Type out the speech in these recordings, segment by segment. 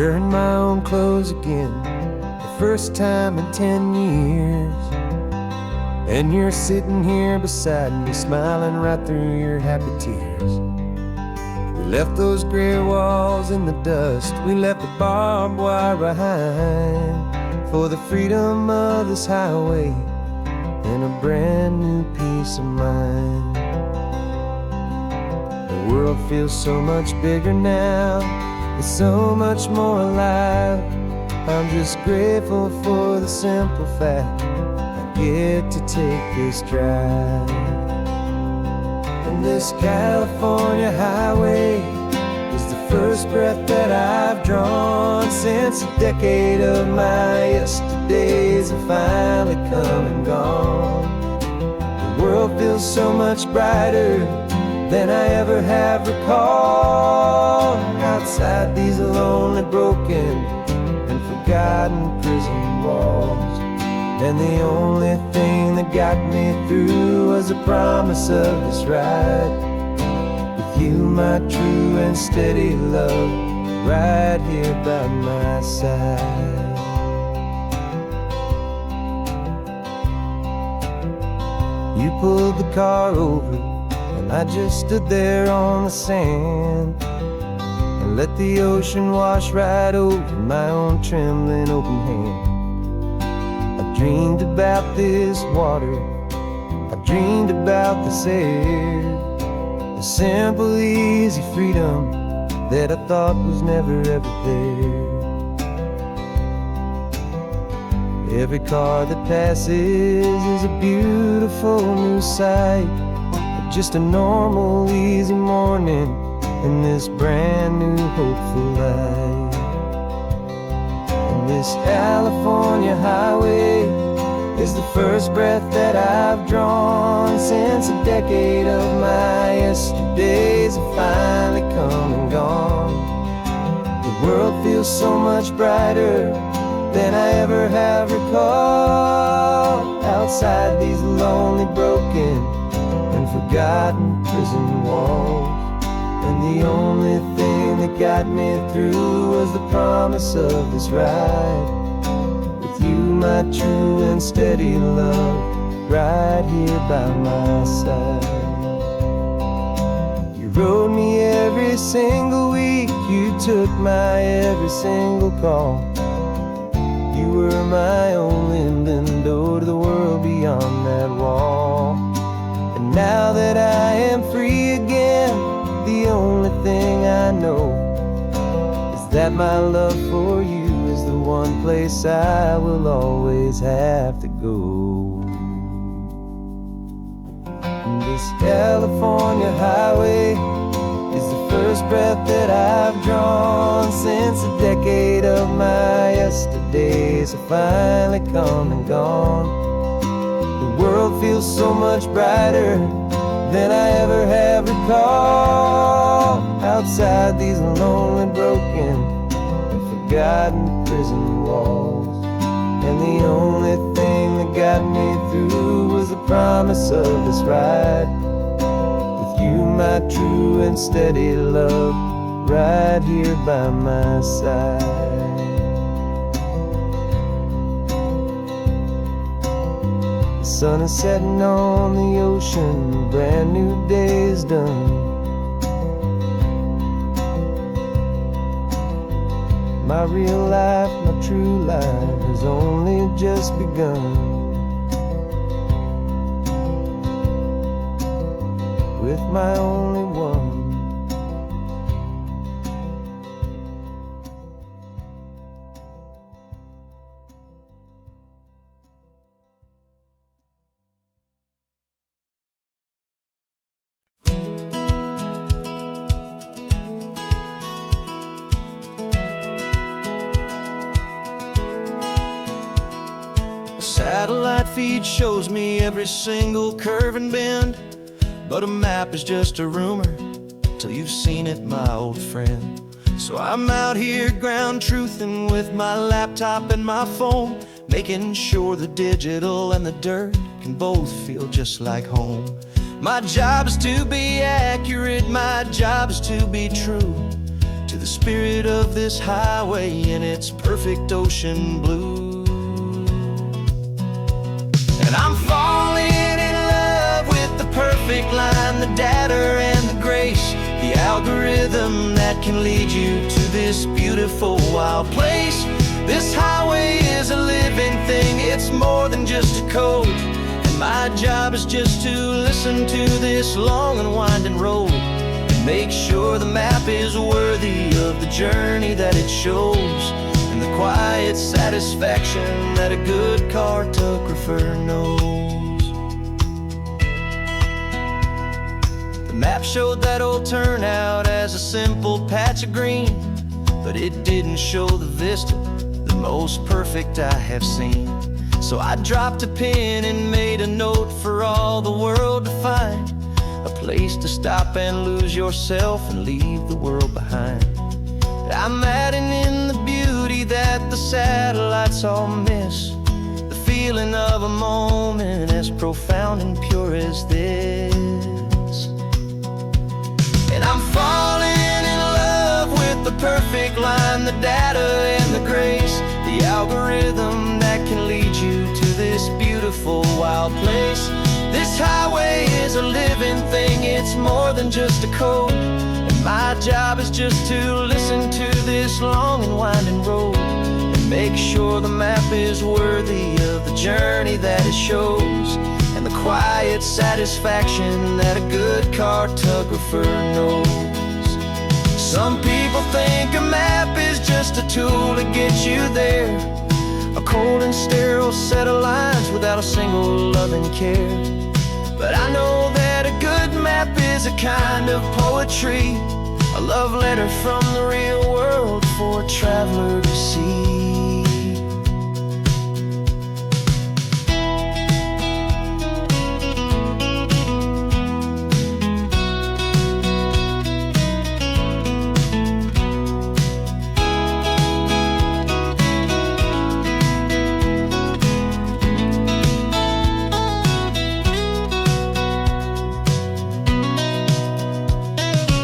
wearing my own clothes again, the first time in 10 years. And you're sitting here beside me, smiling right through your happy tears. We left those gray walls in the dust, we left the barbed wire behind, for the freedom of this highway and a brand new peace of mind. The world feels so much bigger now, it's so much more alive. I'm just grateful for the simple fact I get to take this drive. And this California highway is the first breath that I've drawn since a decade of my yesterdays have finally come and gone. The world feels so much brighter than I ever have recalled. Outside these lonely, broken, and forgotten prison walls. And the only thing that got me through was the promise of this ride with you, my true and steady love, right here by my side. You pulled the car over, and I just stood there on the sand and let the ocean wash right over my own trembling open hand. I dreamed about this water, I dreamed about this air, the simple easy freedom that I thought was never ever there. Every car that passes is a beautiful new sight, just a normal easy morning in this brand new hopeful life. And this California highway is the first breath that I've drawn since a decade of my yesterdays have finally come and gone. The world feels so much brighter than I ever have recalled. Outside these lonely, broken, and forgotten prison walls. And the only thing that got me through was the promise of this ride with you, my true and steady love, right here by my side. You rode me every single week, you took my every single call. You were my only window to the world beyond that wall. And now that I am free again, the only thing I know is that my love for you is the one place I will always have to go. And this California highway is the first breath that I've drawn since a decade of my yesterdays have finally come and gone. The world feels so much brighter than I ever have recalled. Outside these lonely, broken, and forgotten prison walls. And the only thing that got me through was the promise of this ride with you, my true and steady love, right here by my side. The sun is setting on the ocean, a brand new day is done. My real life, my true life has only just begun. With my only one. Satellite feed shows me every single curve and bend, but a map is just a rumor till you've seen it, my old friend. So I'm out here ground truthing with my laptop and my phone, making sure the digital and the dirt can both feel just like home. My job is to be accurate, my job is to be true to the spirit of this highway in its perfect ocean blue. And I'm falling in love with the perfect line, the data and the grace, the algorithm that can lead you to this beautiful wild place. This highway is a living thing, it's more than just a code. And my job is just to listen to this long and winding road and make sure the map is worthy of the journey that it shows, and the quiet satisfaction that a good cartographer knows. The map showed that old turnout as a simple patch of green, but it didn't show the vista, the most perfect I have seen. So I dropped a pin and made a note for all the world to find, a place to stop and lose yourself and leave the world behind. I'm adding in the beauty that the satellites all miss, the feeling of a moment as profound and pure as this. And I'm falling in love with the perfect line, the data and the grace, the algorithm that can lead you to this beautiful wild place. This highway is a living thing, it's more than just a code. And my job is just to listen to this long and winding road and make sure the map is worthy of the journey that it shows, and the quiet satisfaction that a good cartographer knows. Some people think a map is just a tool to get you there, a cold and sterile set of lines without a single loving care. But I know that a good map is a kind of poetry, a love letter from the real world for a traveler to see.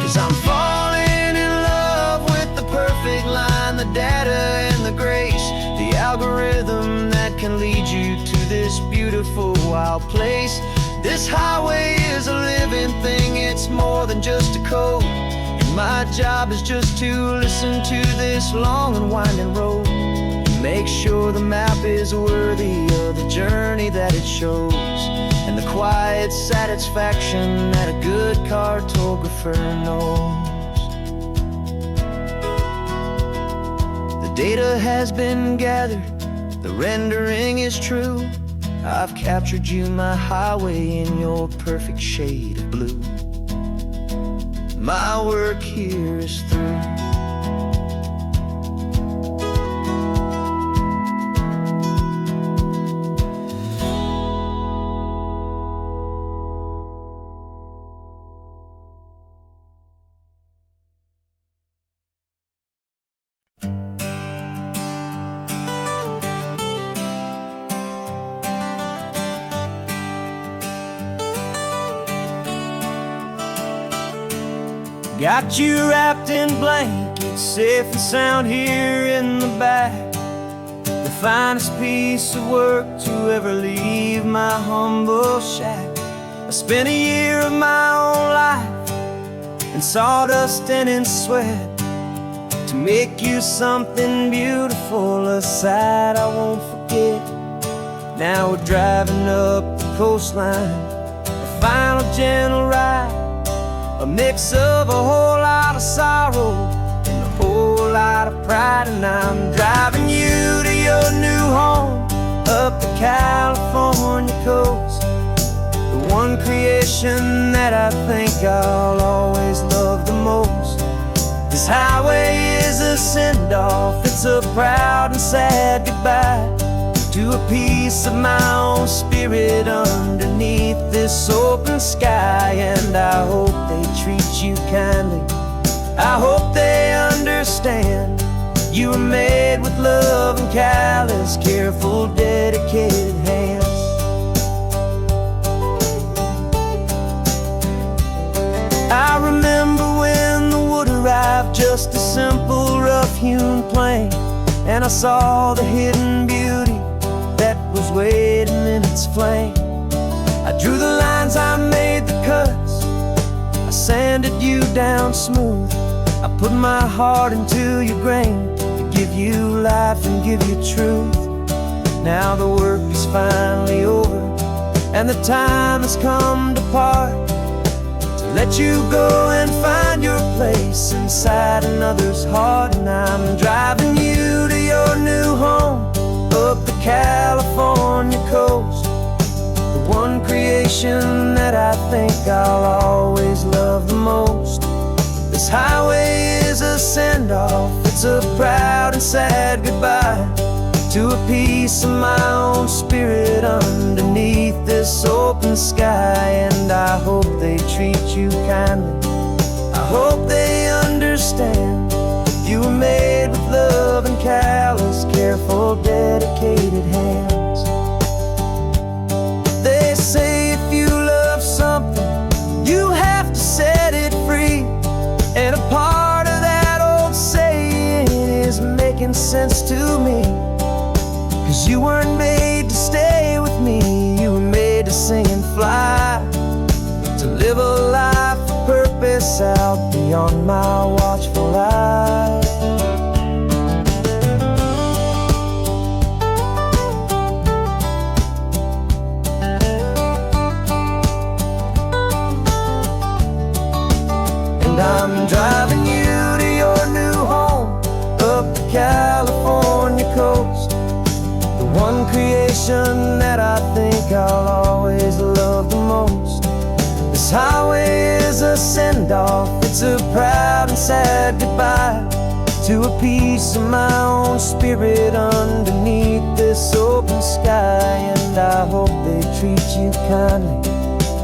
'Cause I'm falling in love with the perfect line, the data and the grace, the algorithm that can lead you to this beautiful wild place. This highway is a living thing, it's more than just a code. And my job is just to listen to this long and winding road and make sure the map is worthy of the journey that it shows, and the quiet satisfaction that a good cartographer knows. The data has been gathered, the rendering is true. I've captured you, my highway, in your perfect shade of blue. My work here is through. Got you wrapped in blankets, safe and sound here in the back. The finest piece of work to ever leave my humble shack. I spent a year of my own life in sawdust and in sweat to make you something beautiful, a sight I won't forget. Now we're driving up the coastline, a final gentle ride, a mix of a whole lot of sorrow and a whole lot of pride. And I'm driving you to your new home up the California coast, the one creation that I think I'll always love the most. This highway is a send-off, it's a proud and sad goodbye to a piece of my own spirit underneath this open sky. And I hope they treat you kindly, I hope they understand you were made with love and callous, careful, dedicated hands. I remember when the wood arrived just as simple, rough-hewn plain, and I saw the hidden beauty that was waiting in its flame. I drew the lines, I made the cuts, I sanded you down smooth. I put my heart into your grain to give you life and give you truth. Now the work is finally over, and the time has come to part, to let you go and find your place inside another's heart. And I'm driving you to your new home up the California coast, the one creation that I think I'll always love the most. This highway is a send-off, it's a proud and sad goodbye to a piece of my own spirit underneath this open sky. And I hope they treat you kindly, I hope they understand. You were made with love and callous, careful, dedicated hands. They say if you love something, you have to set it free. And a part of that old saying is making sense to me. 'Cause you weren't made to stay with me, you were made to sing and fly, to live a life of purpose out beyond my watchful eye. And I'm driving you to your new home up the California coast, one creation that I think I'll always love the most. This highway is a send-off, it's a proud and sad goodbye to a piece of my own spirit underneath this open sky. And I hope they treat you kindly,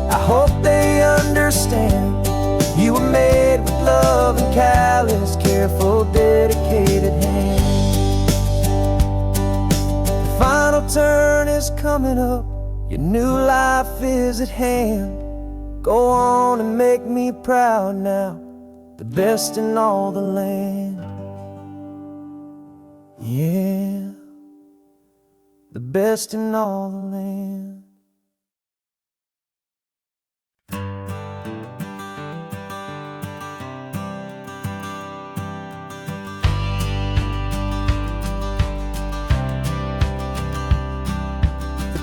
I hope they understand. You were made with love and callous, careful, dedicated hands. Final turn is coming up, your new life is at hand. Go on and make me proud now, the best in all the land. Yeah, the best in all the land.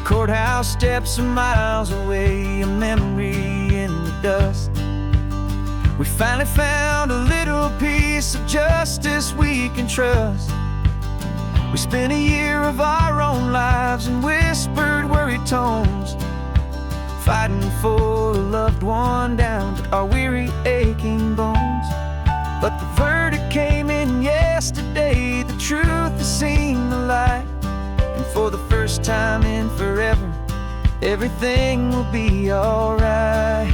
Courthouse steps are miles away, a memory in the dust. We finally found a little piece of justice we can trust. We spent a year of our own lives in whispered, worried tones, fighting for a loved one down to our weary, aching bones. But the verdict came in yesterday, the truth has seen the light. And for the first time in forever, everything will be alright.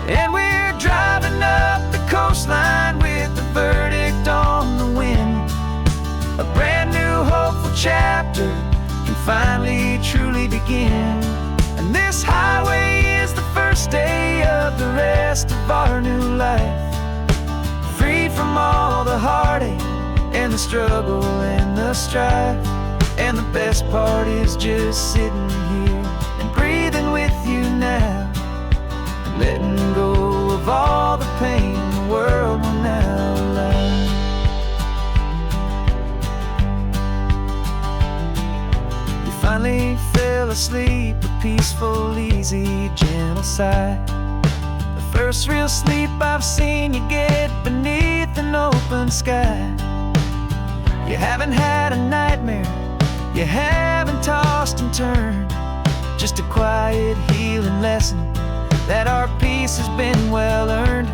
And we're driving up the coastline with the verdict on the wind. A brand new hopeful chapter can finally truly begin. And this highway is the first day of the rest of our new life, freed from all the heartache and the struggle and the strife. And the best part is just sitting here and breathing with you now, letting go of all the pain the world will now allow. You finally fell asleep, a peaceful, easy, gentle sigh. The first real sleep I've seen you get beneath an open sky. You haven't had a nightmare, you haven't tossed and turned, just a quiet healing lesson that our peace has been well earned.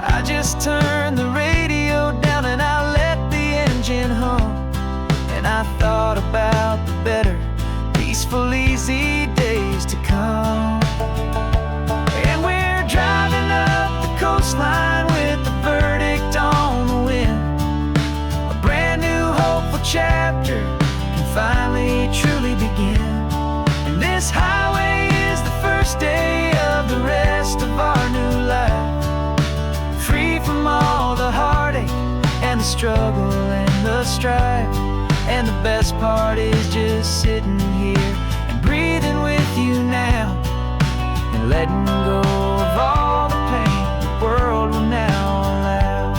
I just turned the radio down and I let the engine hum, and I thought about the better, peaceful, easy days to come. And we're driving up the coastline with the verdict on the wind. A brand new hopeful chapter finally truly begin. And this highway is the first day of the rest of our new life, free from all the heart the struggle and the strife. And the best part is just sitting here and breathing with you now, and letting go of all the pain the world will now allow.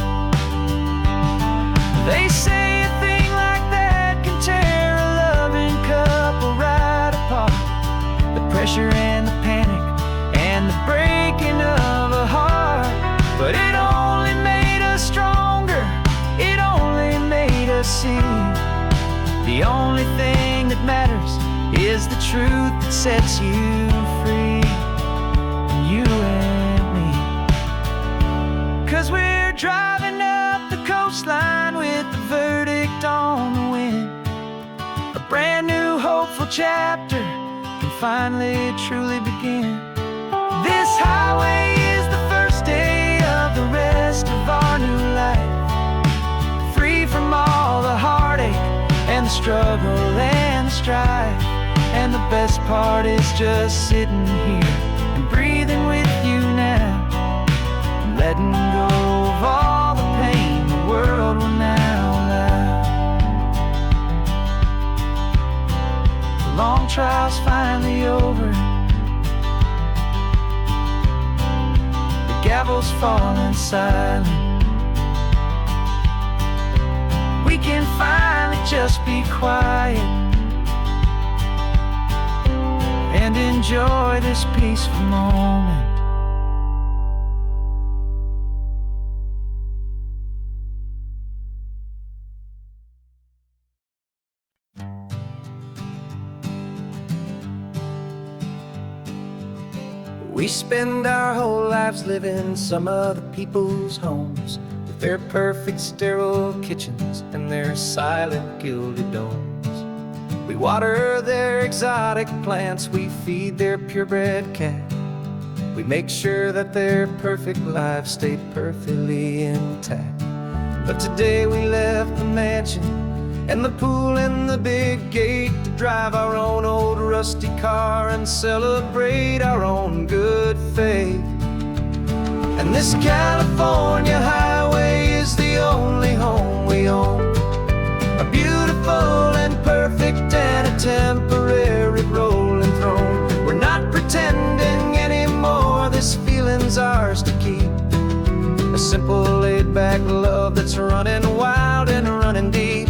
They say a thing like that can tear a loving couple right apart. The pressure and the panic and the breaking of a heart. But it only made us stronger, it only made us see the only thing that matters is the truth that sets you free. You and me. 'Cause we're driving up the coastline with the verdict on the wind. A brand new hopeful chapter can finally truly begin. This highway is the first day of the rest of our new life, free from all the heartache and the struggle and the strife. And the best part is just sitting here and breathing with you now, and letting go of all the pain the world will now allow. The long trial's finally over, the gavel's falling silent. We can finally just be quiet and enjoy this peaceful moment. We spend our whole lives living some other people's homes, with their perfect sterile kitchens and their silent gilded domes. We water their exotic plants, we feed their purebred cat. We make sure that their perfect lives stay perfectly intact. But today we left the mansion and the pool and the big gate to drive our own old rusty car and celebrate our own good faith. And this California highway is the only home we own, a beautiful and perfect and a temporary rolling throne. We're not pretending anymore, this feeling's ours to keep. A simple laid-back love that's running wild and running deep.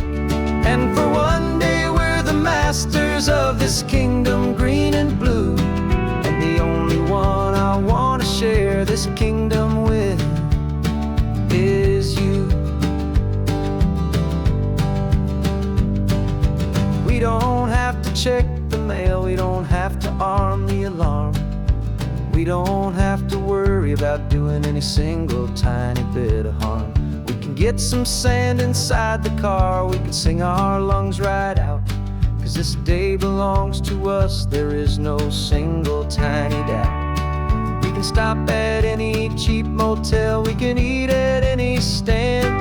And for one day we're the masters of this kingdom green and blue, and the only one I want to share this kingdom with is you. We don't have to check the mail, we don't have to arm the alarm. We don't have to worry about doing any single tiny bit of harm. We can get some sand inside the car, we can sing our lungs right out. 'Cause this day belongs to us, there is no single tiny doubt. We can stop at any cheap motel, we can eat at any stand,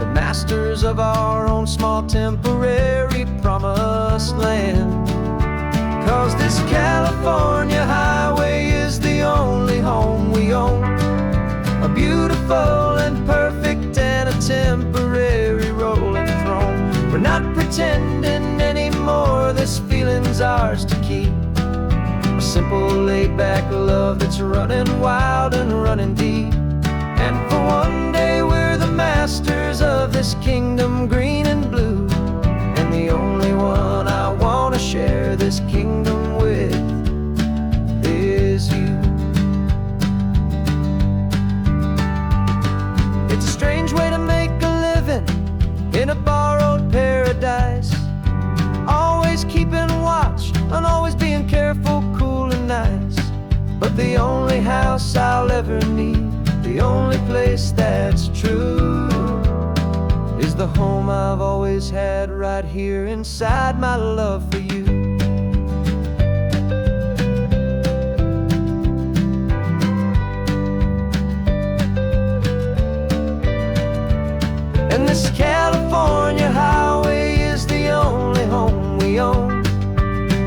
the masters of our own small temporary promised land. 'Cause this California highway is the only home we own, a beautiful and perfect and a temporary rolling throne. We're not pretending anymore, this feeling's ours to keep. A simple laid-back love that's running wild and running deep. And for one day we're the masters of this kingdom green and blue, and the only one I want to share this kingdom with is you. It's a strange way to make a living in a borrowed paradise, always keeping watch and always being careful, cool and nice. But the only house I'll ever need, the only place that's true, is the home I've always had right here inside my love for you. And this California highway is the only home we own,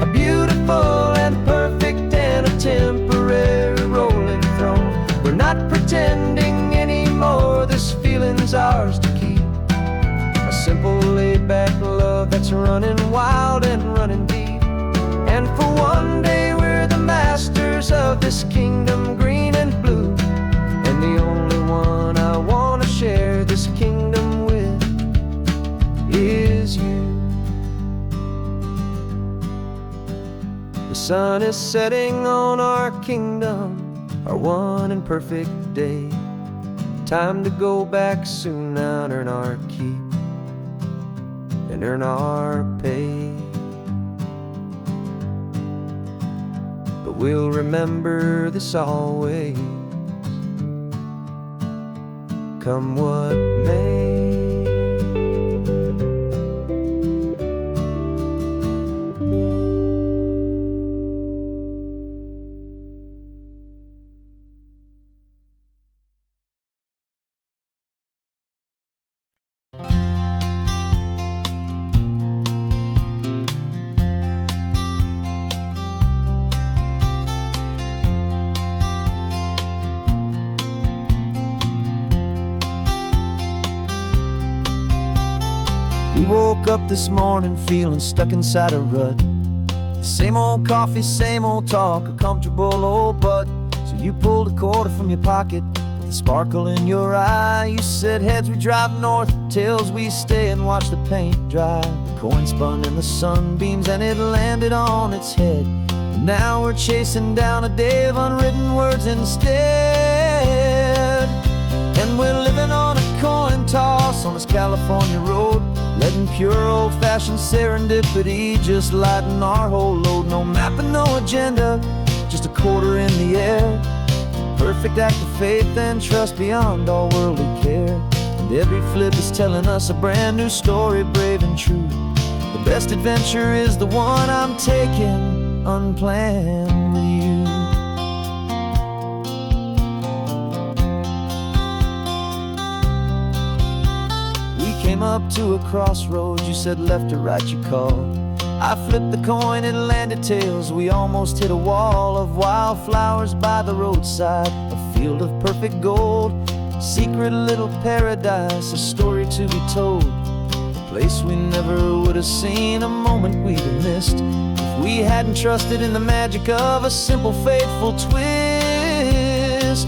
a beautiful and perfect and a temporary rolling throne. We're not pretending anymore, this feeling's ours to keep. simple laid-back love that's running wild and running deep. And for one day we're the masters of this kingdom, green and blue. And the only one I want to share this kingdom with is you. The sun is setting on our kingdom, our one and perfect day. Time to go back soon now and earn our keep and earn our pay. But we'll remember this always, come what may. We woke up this morning feeling stuck inside a rut. Same old coffee, same old talk, a comfortable old butt. So you pulled a quarter from your pocket with a sparkle in your eye. You said heads we drive north, tails we stay and watch the paint dry. The coin spun in the sunbeams and it landed on its head. And now we're chasing down a day of unwritten words instead. And we're living on a coin toss on this California road, letting pure old-fashioned serendipity just lighten our whole load. No map and no agenda, just a quarter in the air. Perfect act of faith and trust beyond all worldly care. And every flip is telling us a brand new story, brave and true. The best adventure is the one I'm taking, unplanned with you. Came up to a crossroads, you said left or right, you called. I flipped the coin, it landed tails. We almost hit a wall of wildflowers by the roadside, a field of perfect gold, secret little paradise, a story to be told. A place we never would have seen, a moment we'd have missed if we hadn't trusted in the magic of a simple, faithful twist.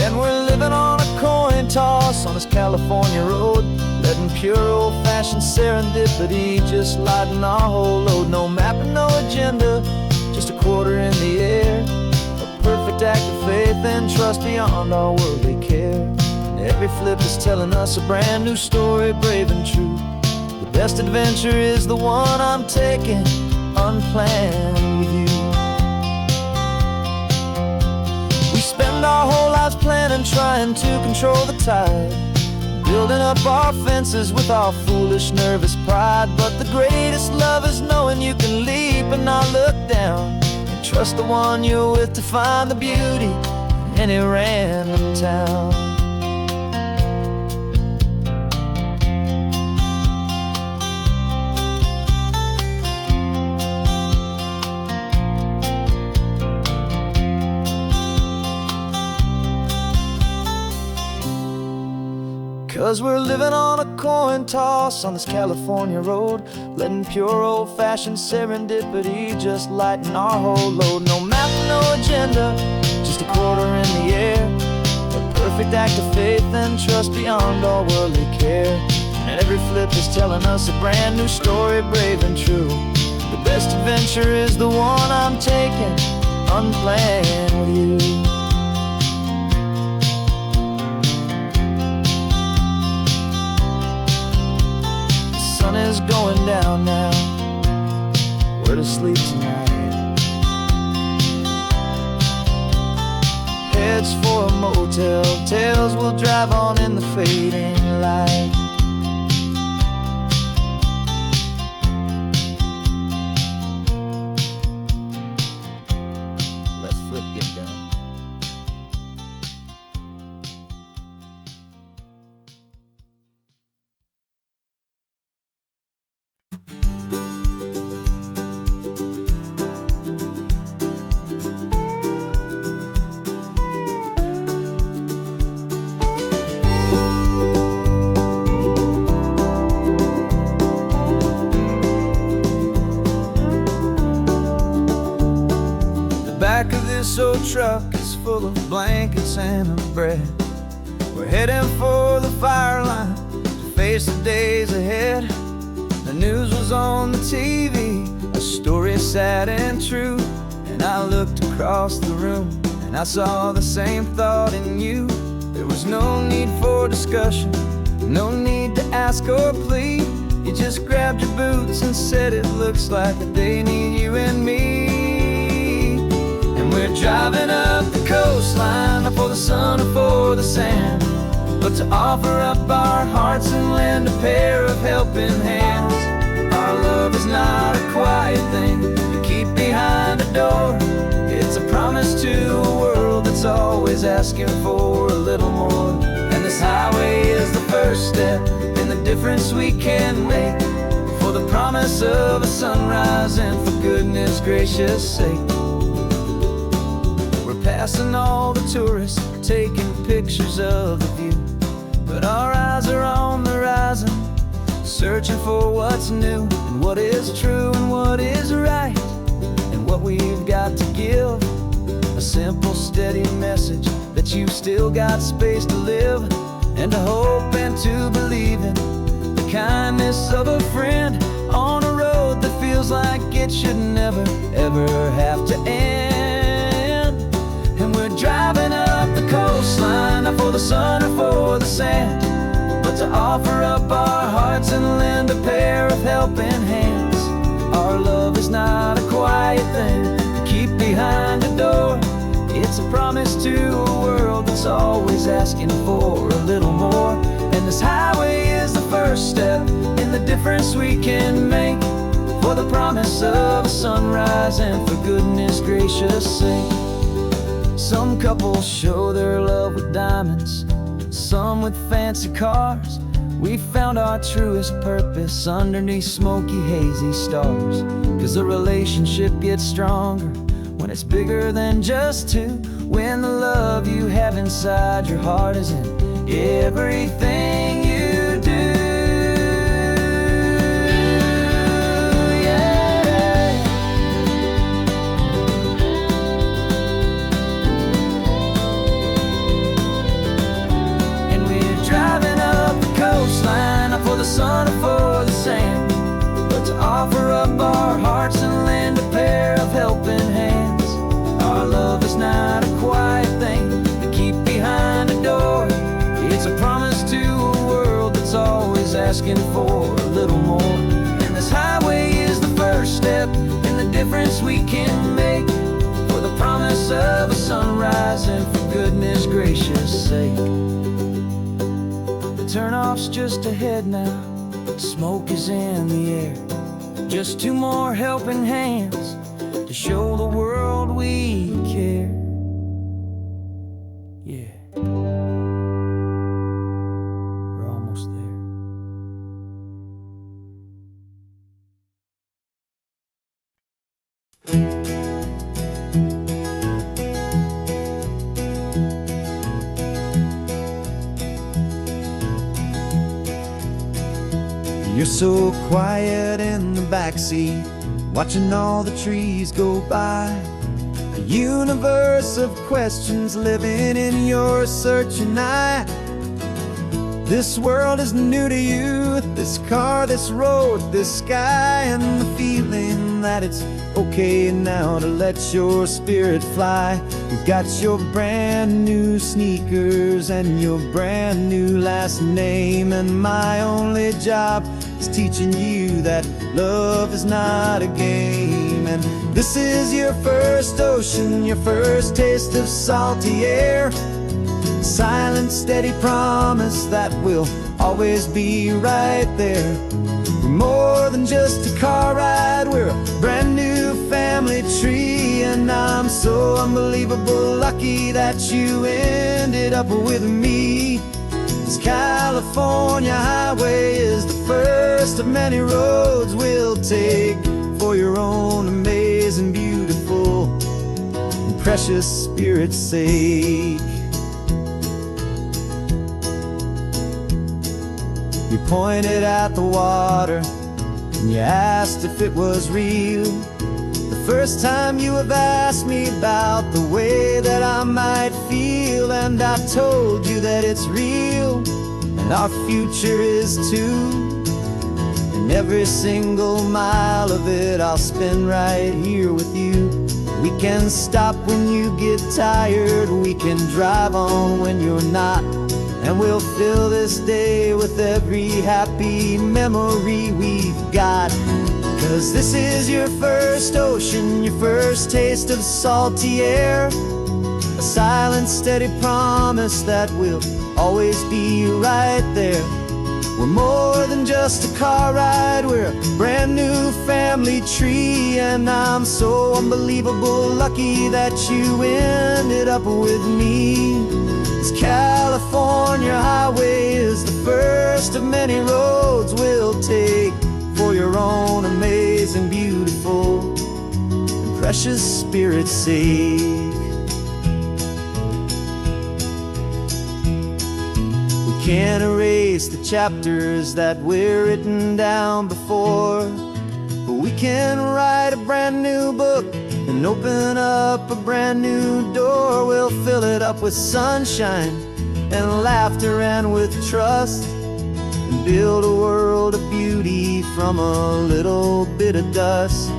And we're living on a coin toss on this California road, letting pure old-fashioned serendipity just lighten our whole load. No map and no agenda, just a quarter in the air. A perfect act of faith and trust beyond all worldly care. And every flip is telling us a brand new story, brave and true. The best adventure is the one I'm taking, unplanned with you. We spend our whole lives planning, trying to control the tide, building up our fences with our foolish, nervous pride. But the greatest love is knowing you can leap and not look down, and trust the one you're with to find the beauty in any random town. 'Cause we're living on a coin toss on this California road, letting pure old-fashioned serendipity just lighten our whole load. No map, no agenda, just a quarter in the air. A perfect act of faith and trust beyond all worldly care. And every flip is telling us a brand new story, brave and true. The best adventure is the one I'm taking, unplanned with you. The sun is going down now, we're to sleep tonight. Heads for a motel, tails will drive on in the fading light. Let's flip, get down. this old truck is full of blankets and of bread. We're heading for the fire line to face the days ahead. The news was on the TV, a story sad and true. And I looked across the room and I saw the same thought in you. There was no need for discussion, no need to ask or plead. You just grabbed your boots and said it looks like they need you and me. And we're driving up the coastline, not for the sun or for the sand, but to offer up our hearts and lend a pair of helping hands. Our love is not a quiet thing you keep behind a door. It's a promise to a world that's always asking for a little more. And this highway is the first step in the difference we can make, for the promise of a sunrise and for goodness gracious sake. We're passing all the tourists, taking pictures of the view, but our eyes are on the horizon, searching for what's new and what is true and what is right, and what we've got to give. A simple, steady message that you've still got space to live, and to hope and to believe in the kindness of a friend on a road that feels like it should never, ever have to end. And we're driving up the coastline, not for the sun or for the sand, but to offer up our hearts and lend a pair of helping hands. Our love is not a quiet thing to keep behind a door. It's a promise to a world that's always asking for a little more. And this highway is the first step in the difference we can make, for the promise of a sunrise and for goodness gracious sake. Some couples show their love with diamonds, some with fancy cars. We found our truest purpose underneath smoky, hazy stars. 'Cause a relationship gets stronger when it's bigger than just two, when the love you have inside your heart is in everything you do. Yeah. And we're driving up the coastline, not for the sun or for the sand, but to offer up our hearts and lend a pair of helping hands. Our love is not a quiet thing to keep behind a door. It's a promise to a world that's always asking for a little more. And this highway is the first step in the difference we can make, for the promise of a sunrise and for goodness gracious sake. The turnoff's just ahead now, smoke is in the air. Just two more helping hands to show the world we care. Yeah, we're almost there. You're so quiet in the backseat, watching all the trees go by. A universe of questions living in your searching eye. This world is new to you, this car, this road, this sky, and the feeling that it's okay now to let your spirit fly. You've got your brand new sneakers and your brand new last name, and my only job is teaching you that love is not a game. And this is your first ocean, your first taste of salty air. Silent, steady promise that we'll always be right there. We're more than just a car ride, we're a brand new family tree. And I'm so unbelievable lucky that you ended up with me. This California highway is the first of many roads we'll take for your own amazing, beautiful, and precious spirit's sake. You pointed at the water and you asked if it was real. The first time you have asked me about the way that I might feel, and I told you that it's real, and our future is too. And every single mile of it I'll spend right here with you. We can stop when you get tired, we can drive on when you're not, and we'll fill this day with every happy memory we've got. 'Cause this is your first ocean, your first taste of salty air, a silent, steady promise that we'll always be right there. We're more than just a car ride, we're a brand new family tree, and I'm so unbelievable lucky that you ended up with me. This California highway is the first of many roads we'll take for your own amazing, beautiful, and precious spirit's sake. Can't erase the chapters that we're written down before, but we can write a brand new book and open up a brand new door. We'll fill it up with sunshine and laughter and with trust, and build a world of beauty from a little bit of dust.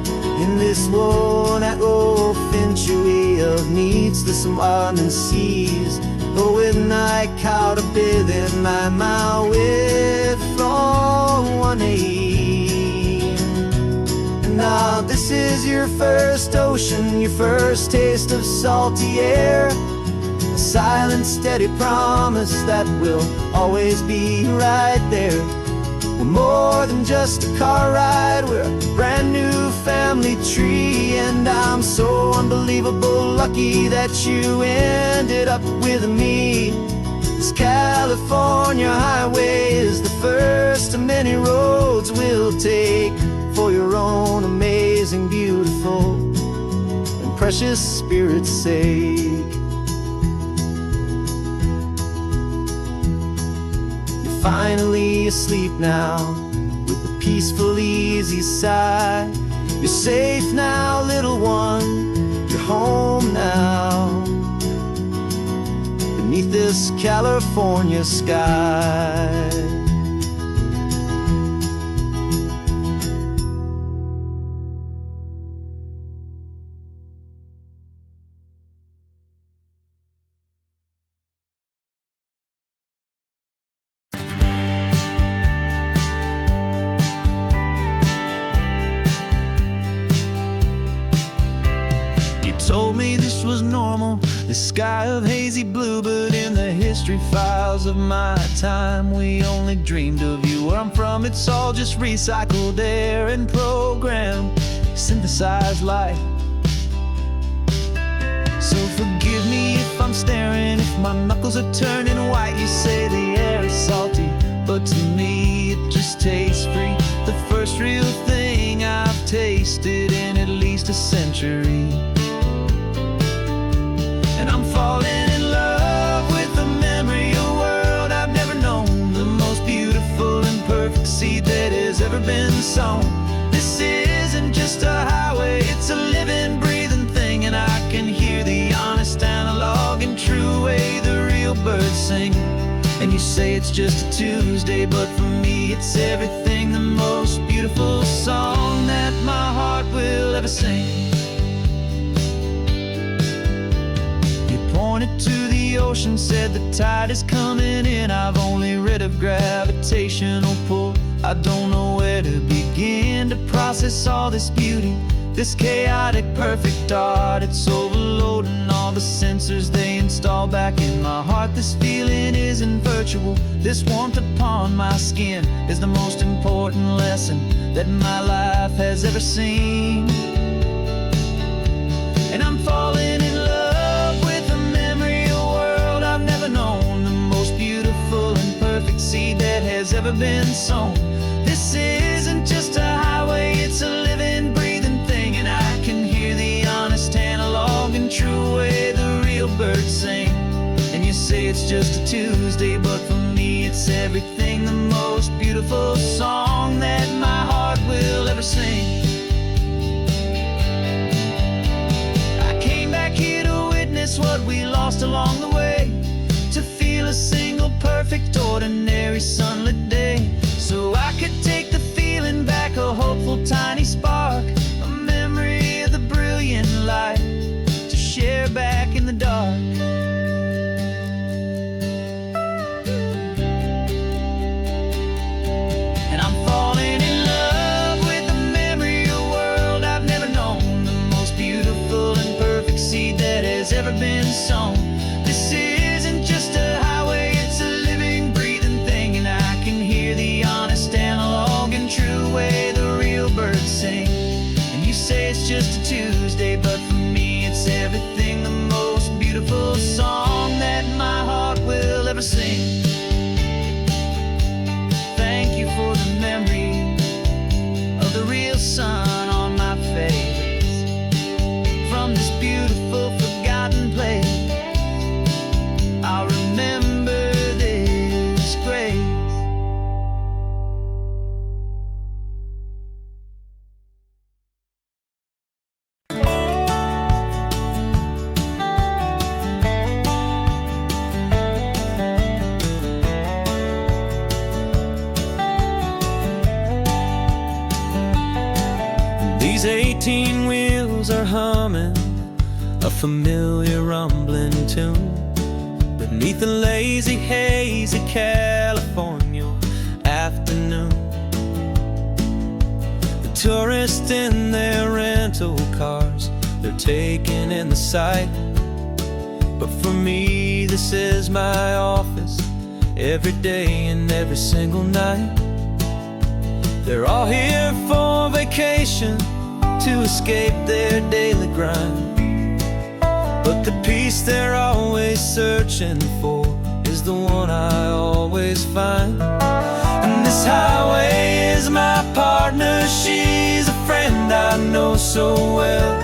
In this worn-out old century of needs to some winding seas, going I caught a bit in my way from 180. Now this is your first ocean, your first taste of salty air, a silent, steady promise that we'll always be right there. We're more than just a car ride, we're a brand new family tree, and I'm so unbelievable lucky that you ended up with me. This California highway is the first of many roads we'll take for your own amazing, beautiful, and precious spirit's sake. Finally asleep now, with a peaceful, easy sigh. You're safe now, little one, you're home now, beneath this California sky. Told me this was normal, the sky of hazy blue, but in the history files of my time, we only dreamed of you. Where I'm from, it's all just recycled air and programmed, synthesized light. So forgive me if I'm staring, if my knuckles are turning white. You say the air is salty, but to me it just tastes free. The first real thing I've tasted in at least a century. And I'm falling in love with the memory of a world I've never known, the most beautiful and perfect seed that has ever been sown. This isn't just a highway, it's a living, breathing thing, and I can hear the honest, analog, and true way the real birds sing. And you say it's just a Tuesday, but for me it's everything, the most beautiful song that my heart will ever sing. Pointed to the ocean, said the tide is coming in. I've only read of gravitational pull, I don't know where to begin to process all this beauty, this chaotic, perfect art. It's overloading all the sensors they install back in my heart. This feeling isn't virtual, this warmth upon my skin is the most important lesson that my life has ever seen. And I'm falling in love with a memory of a world I've never known, the most beautiful and perfect seed that has ever been sown. This isn't just a highway, it's a living, breathing thing, and I can hear the honest, analog, and true way the real birds sing. And you say it's just a Tuesday, but for me it's everything, the most beautiful song that my heart will ever sing. just a Tuesday, but for me it's everything, the most beautiful song that my heart will ever sing. Thank you for the memory of the real sun on my face, from this beautiful forgotten place. I'll remember this grace. These 18 wheels are humming a familiar rumbling tune beneath a lazy, hazy California afternoon. The tourists in their rental cars, they're taking in the sight. But for me, this is my office, every day and every single night. They're all here for vacation, to escape their daily grind. But the peace they're always searching for is the one I always find. And this highway is my partner, she's a friend I know so well.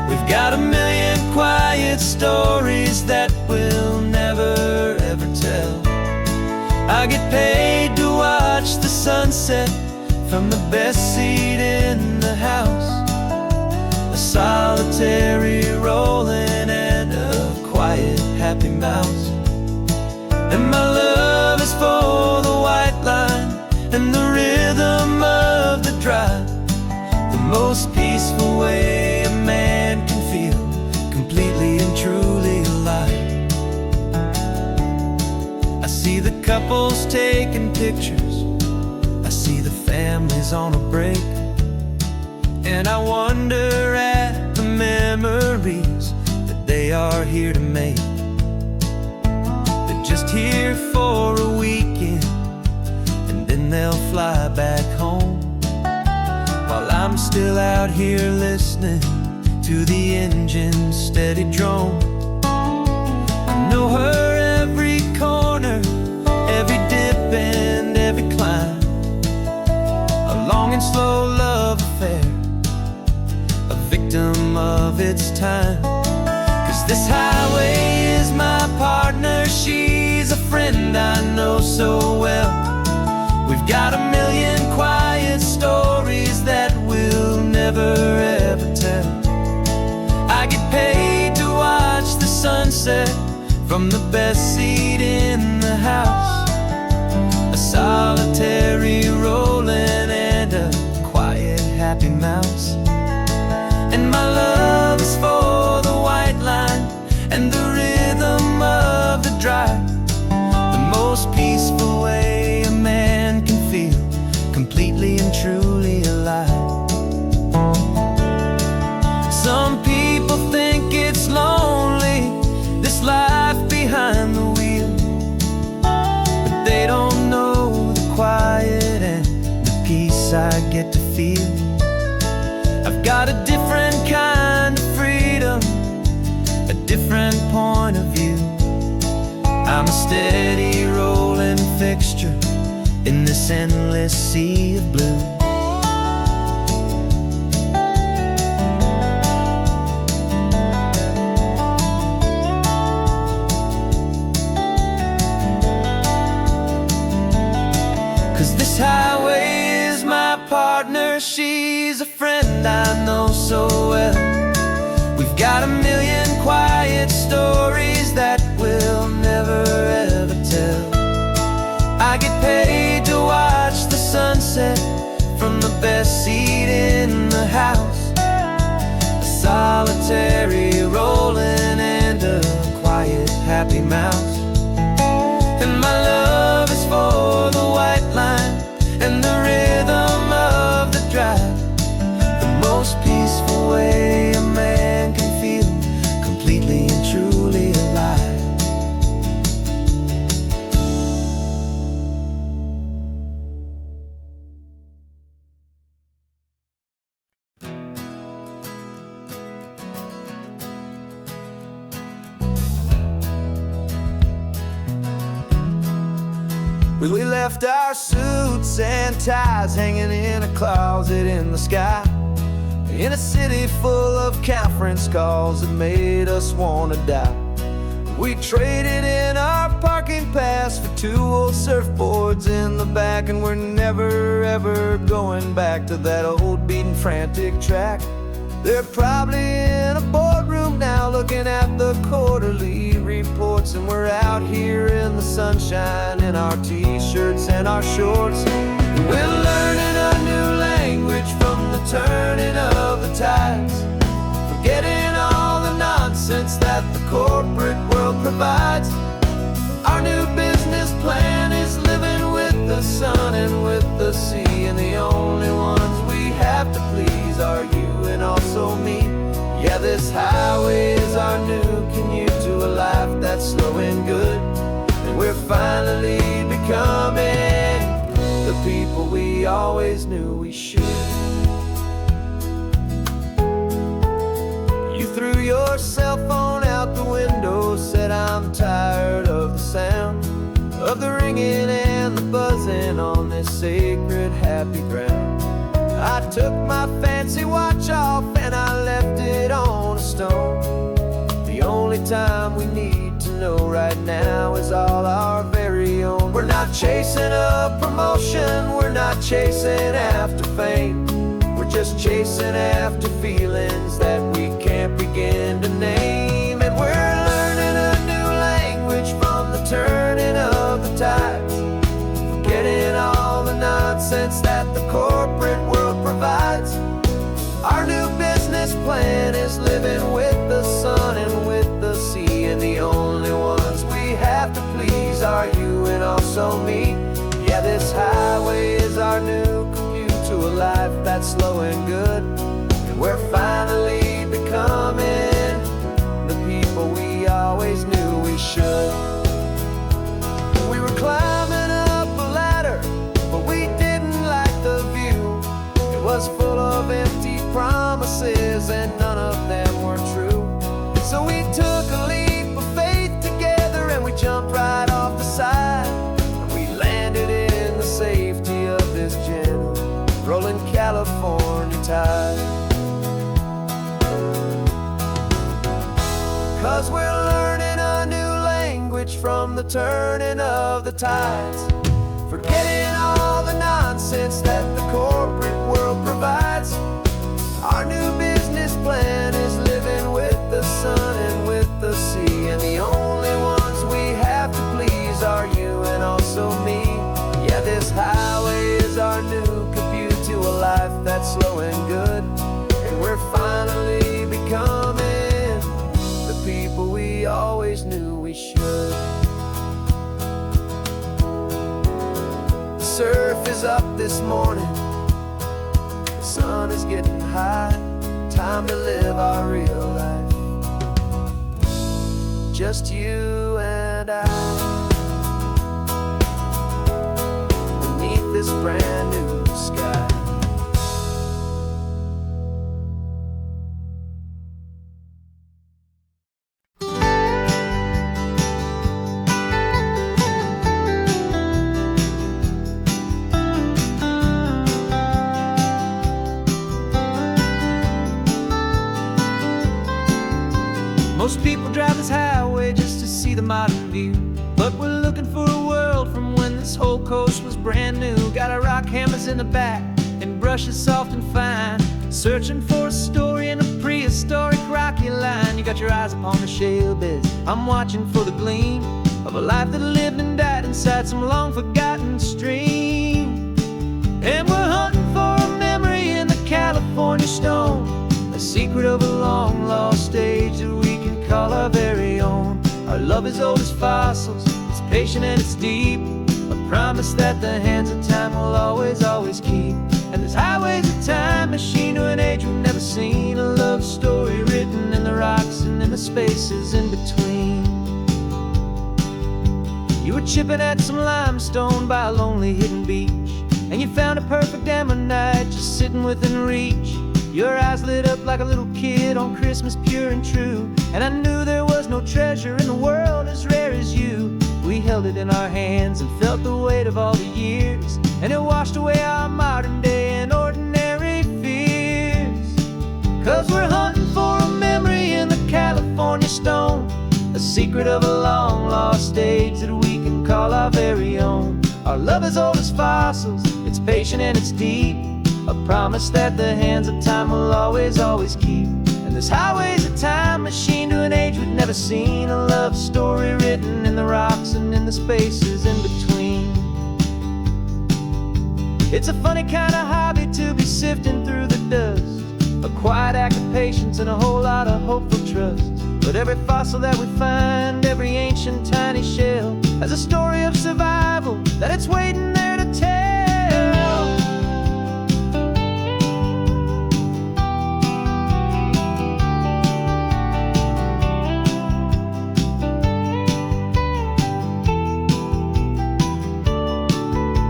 We've got a million quiet stories that we'll never ever tell. I get paid to watch the sunset from the best seat in the house, a solitary rolling and a quiet happy mouse. And my love is for the white line and the rhythm of the drive, the most peaceful way a man can feel completely and truly alive. I see the couples taking pictures, I see the families on a break, and I wonder at the memories that they are here to make. They're just here for a weekend, and then they'll fly back home, while I'm still out here listening to the engine's steady drone. I know her every corner, every dip and every climb, a long and slow love affair, a victim of its time. 'Cause this highway is my partner, she's a friend I know so well. We've got a million quiet stories that we'll never ever tell. I get paid to watch the sunset from the best seat in the house, a solitary rolling and a quiet happy mouse. And my love is for the white line and the rhythm of the drive, the most peaceful way a man can feel completely and truly alive. Some people think it's lonely, this life behind the wheel, but they don't know the quiet and the peace I get to feel. I've got a different kind of freedom, a different point of view. I'm a steady rolling fixture in this endless sea of blue. This highway is my partner, she's a friend I know so well. We've got a million quiet stories that we'll never ever tell. I get paid to watch the sunset from the best seat in the house, a solitary rolling and a quiet happy mouse. And my love is for the white line and the rhythm of the drive, the most peaceful way a man can feel completely and truly alive. We left our suits and ties hanging in a closet in the sky, in a city full of conference calls that made us wanna die. We traded in our parking pass for 2 old surfboards in the back, and we're never ever going back to that old beaten frantic track. They're probably in a boardroom now looking at the quarterly reports, and we're out here in the sunshine in our t-shirts and our shorts. We're learning a new language from the turning of the tides, forgetting all the nonsense that the corporate world provides. Our new business plan is living with the sun and with the sea, and the only ones we have to please are you and also me. Yeah, this highway is our new commute to a life that's slow and good, and we're finally becoming the people we always knew we should. You threw your cell phone out the window, said I'm tired of the sound of the ringing and the buzzing on this sacred happy ground. I took my fancy watch off and I left it on a stone. The only time we need to know right now is all our very own. We're not chasing a promotion, we're not chasing after fame, we're just chasing after feelings that we can't begin to name. And we're learning a new language from the turning of the tides, forgetting all the nonsense that the corporate world provides. Our new business plan is living with the sun and with the sea, and the only ones we have to please are you and also me. Yeah, this highway is our new commute to a life that's slow and good, and we're finally becoming the people we always knew we should. We were climbing up a ladder, but we didn't like the view. It was full of empty promises and none of them were true. So we took a leap of faith together and we jumped right off the side, and we landed in the safety of this gentle rolling California tide. 'Cause we're learning a new language from the turning of the tides, forgetting all the nonsense that the corporate world provides. Our new business plan is living with the sun and with the sea, and the only ones we have to please are you and also me. Yeah, this highway is our new commute to a life that's slow and good, and we're finally becoming the people we always knew we should. The surf is up this morning, the sun is getting high, time to live our real life, just you and I, beneath this brand new sky. Most people drive this highway just to see the modern view, but we're looking for a world from when this whole coast was brand new. Got our rock hammers in the back and brushes soft and fine, searching for a story in a prehistoric rocky line. You got your eyes upon the shale beds, I'm watching for the gleam of a life that lived and died inside some long forgotten stream. And we're hunting for a memory in the California stone, a secret of a long lost age that we can call our very own. Our love is old as fossils, it's patient and it's deep, a promise that the hands of time will always, always keep. And this highway's a time machine to an age we've never seen, a love story written in the rocks and in the spaces in between. You were chipping at some limestone by a lonely hidden beach, and you found a perfect ammonite just sitting within reach. Your eyes lit up like a little kid on Christmas, pure and true, and I knew there was no treasure in the world as rare as you. We held it in our hands and felt the weight of all the years, and it washed away our modern day and ordinary fears. 'Cause we're hunting for a memory in the California stone, a secret of a long lost age that we can call our very own. Our love is old as fossils, it's patient and it's deep, a promise that the hands of time will always, always keep. And this highway's a time machine to an age we've never seen, a love story written in the rocks and in the spaces in between. It's a funny kind of hobby to be sifting through the dust, a quiet act of patience and a whole lot of hopeful trust. But every fossil that we find, every ancient tiny shell, has a story of survival that it's waiting there to tell.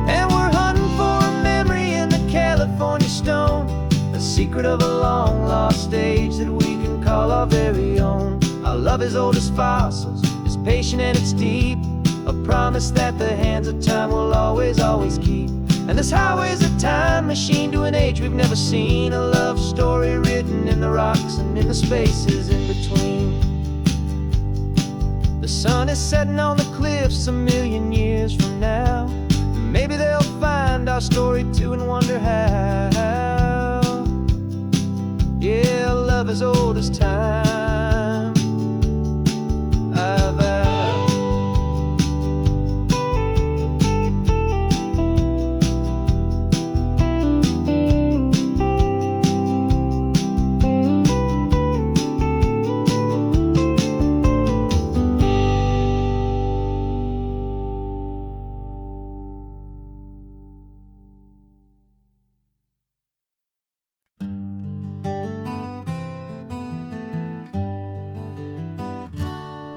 And we're hunting for a memory in the California stone, a secret of a long lost age that we can call our very own. Our love is old as fossils, it's patient and it's deep, a promise that the hands of time will always, always keep. And this highway's a time machine to an age we've never seen, a love story written in the rocks and in the spaces in between. The sun is setting on the cliffs a million years from now. Maybe they'll find our story too and wonder how. Yeah, love is old as time.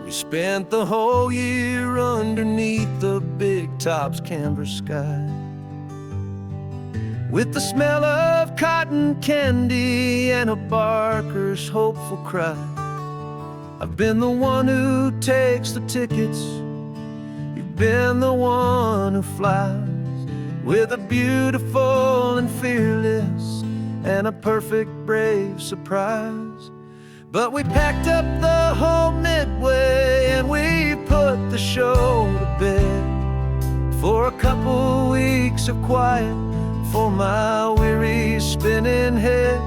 We spent the whole year underneath the big top's canvas sky, with the smell of cotton candy and a barker's hopeful cry. I've been the one who takes the tickets, you've been the one who flies, with a beautiful and fearless and a perfect brave surprise. But we packed up the whole Midway and we put the show to bed, for a couple weeks of quiet for my weary spinning head.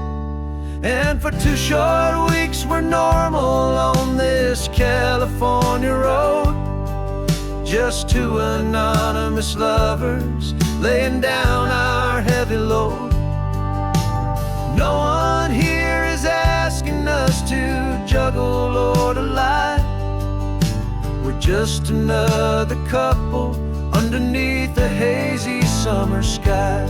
And for 2 short weeks we're normal on this California road, just 2 anonymous lovers laying down our heavy load. No one here is asking us to juggle or to lie, we're just another couple underneath a hazy summer sky.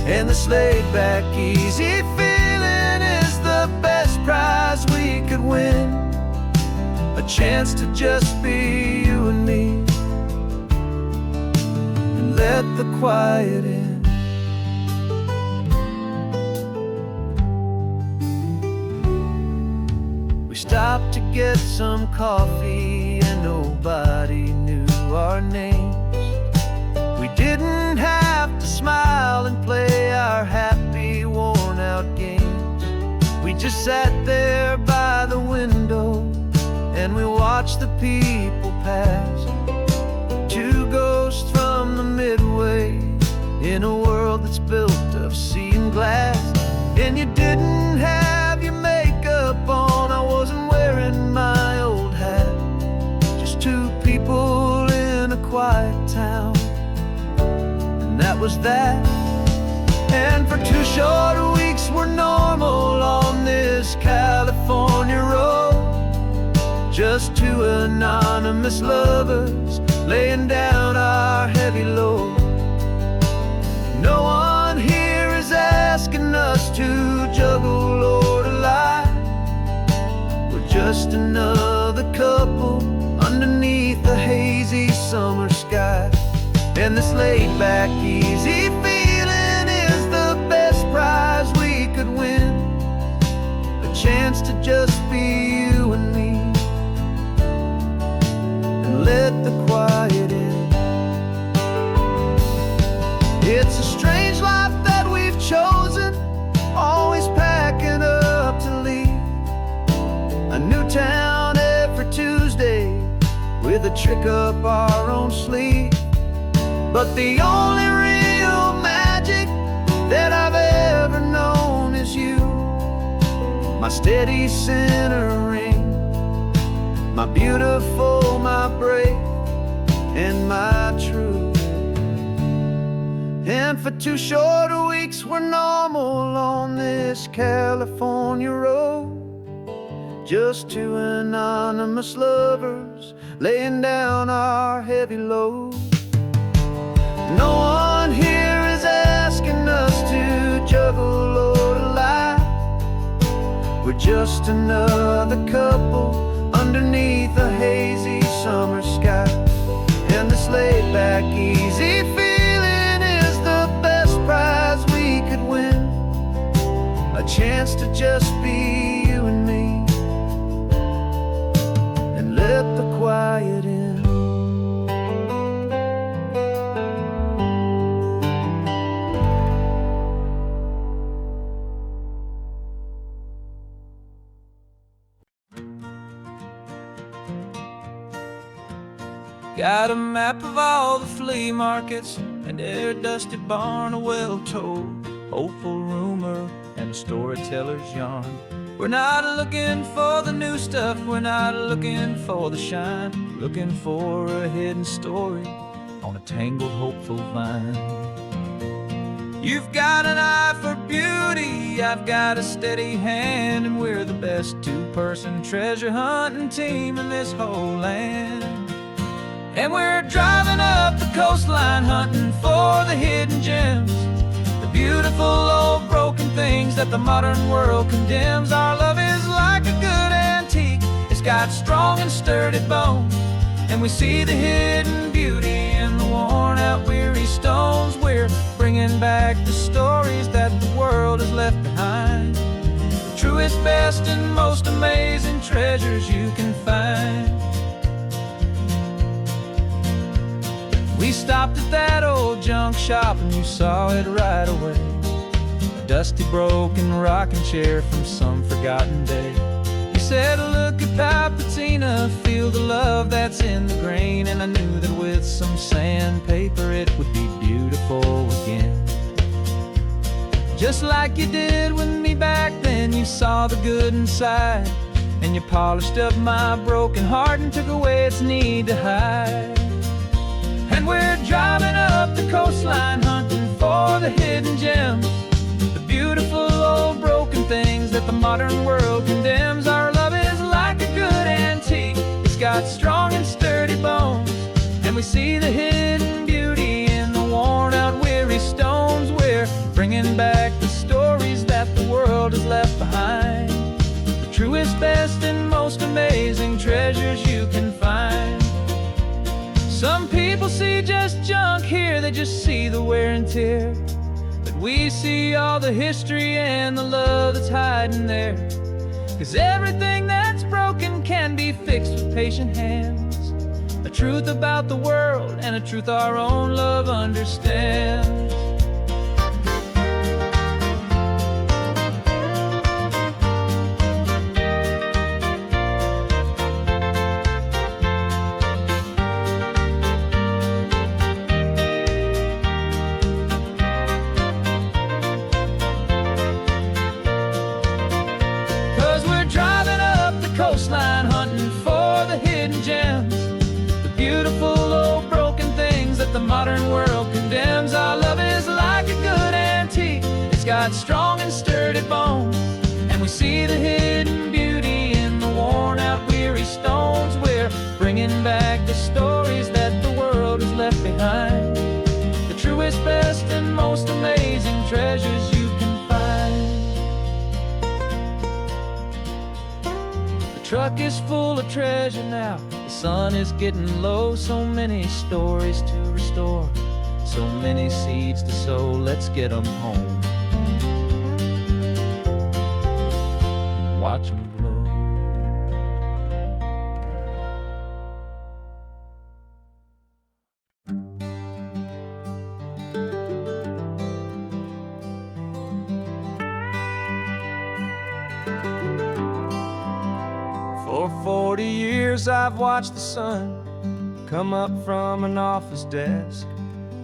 And this laid-back, easy feeling is the best prize we could win, a chance to just be you and me, and let the quiet in. We stopped to get some coffee and nobody knew our names. We didn't have to smile and play our happy, worn-out games. We just sat there by the window and we watched the people pass, 2 ghosts from the Midway in a world that's built of sea and glass. And you didn't have your makeup on, I wasn't wearing my old hat, just 2 people in a quiet town, and that was that. And for 2 short weeks we're normal on this California road, just 2 anonymous lovers laying down our heavy load. No one here is asking us to juggle or to lie, we're just another couple underneath the hazy summer sky. And this laid-back, easy feeling is the best prize we could win, a chance to just be you and me, and let the quiet to trick up our own sleeve. But the only real magic that I've ever known is you, my steady centering, my beautiful, my brave, and my true. And for 2 short weeks we're normal on this California road, just 2 anonymous lovers laying down our heavy load. No one here is asking us to juggle or to lie. We're just another couple underneath a hazy summer sky. And this laid back, easy feeling is the best prize we could win, a chance to just be you and me, and let the quiet in. Got a map of all the flea markets and every dusty barn, a well-told hopeful rumor and a storyteller's yarn. We're not looking for the new stuff, we're not looking for the shine, looking for a hidden story on a tangled hopeful vine. You've got an eye for beauty, I've got a steady hand, and we're the best 2-person treasure hunting team in this whole land. And we're driving up the coastline hunting for the hidden gems, the beautiful old broken things that the modern world condemns. Our love is like a good antique, it's got strong and sturdy bones, and we see the hidden beauty in the worn out weary stones. We're bringing back the stories that the world has left behind, the truest, best, and most amazing treasures you can find. We stopped at that old junk shop and you saw it right away, a dusty broken rocking chair from some forgotten day. You said, look at Papatina, feel the love that's in the grain, and I knew that with some sandpaper it would be beautiful again. Just like you did with me back then, you saw the good inside, and you polished up my broken heart and took away its need to hide. And we're driving up the coastline hunting for the hidden gems, the beautiful old broken things that the modern world condemns. Our love is like a good antique, it's got strong and sturdy bones, and we see the hidden beauty in the worn out weary stones. We're bringing back the stories that the world has left behind, the truest, best, and most amazing treasures you can find. Some people see just junk here, they just see the wear and tear, but we see all the history and the love that's hiding there. 'Cause everything that's broken can be fixed with patient hands, a truth about the world and a truth our own love understands. Coastline hunting for the hidden gems, the beautiful old broken things that the modern world condemns. Our love is like a good antique, it's got strong and sturdy bones, and we see the hidden beauty in the worn out weary stones. We're bringing back the stories that the world has left behind, the truest, best, and most amazing treasures you can find. The truck is full of treasure now, the sun is getting low. So many stories to restore, so many seeds to sow. Let's get them home, watch them blow. For 40 years I've watched the sun come up from an office desk,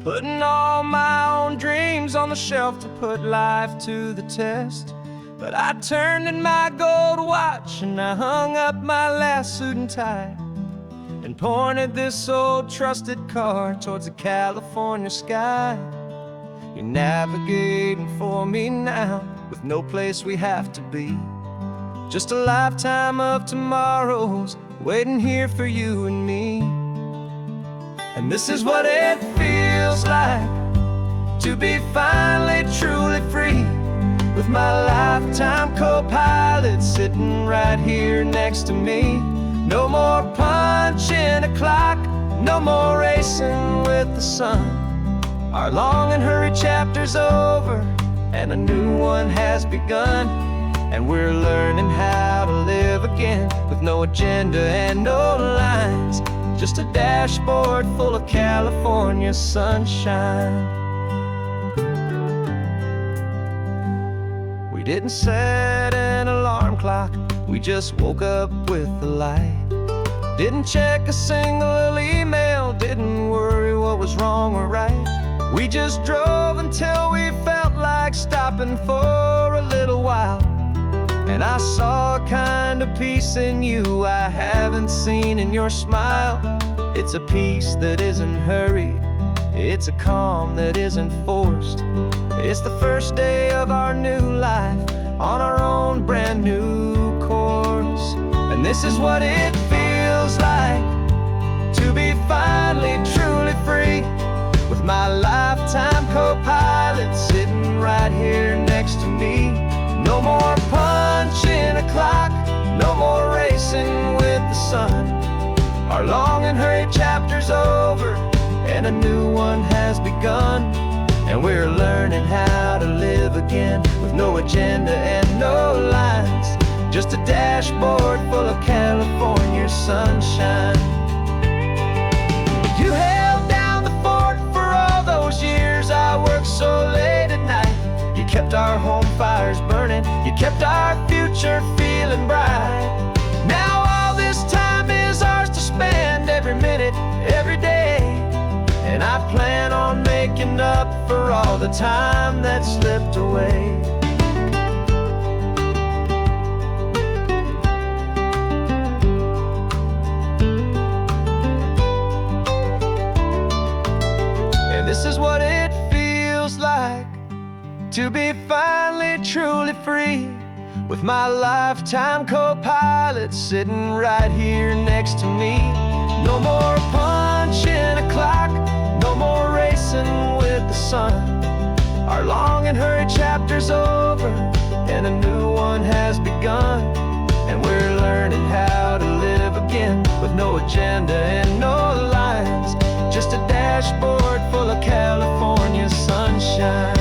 putting all my own dreams on the shelf to put life to the test. But I turned in my gold watch and I hung up my last suit and tie, and pointed this old trusted car towards the California sky. You're navigating for me now, with no place we have to be, just a lifetime of tomorrows waiting here for you and me. And this is what it feels like to be finally truly free, with my lifetime co-pilot sitting right here next to me. No more punching a clock, no more racing with the sun. Our long and hurried chapter's over, and a new one has begun. And we're learning how to live again, with no agenda and no lines, just a dashboard full of California sunshine. We didn't set an alarm clock, we just woke up with the light. Didn't check a single email, didn't worry what was wrong or right. We just drove until we felt like stopping for a little while. And I saw a kind of peace in you I haven't seen in your smile. It's a peace that isn't hurried, it's a calm that isn't forced. It's the first day of our new life, on our own brand new course. And this is what it feels like to be finally truly free, with my lifetime co-pilot sitting right here next to me. No more punching a clock, no more racing with the sun. Our long and hurried chapter's over, and a new one has begun. And we're learning how to live again, with no agenda and no lines, just a dashboard full of California sunshine. You held down the fort for all those years I worked so late at night. You kept our home fires burning, you kept our future feeling bright. Now all this time is ours to spend, every minute, every day. And I plan on making up for all the time that slipped away. And this is what it feels like to be finally truly free, with my lifetime co-pilot sitting right here next to me. No more punching a clock, no more racing with the sun. Our long and hurried chapter's over, and a new one has begun. And we're learning how to live again, with no agenda and no lines, just a dashboard full of California sunshine.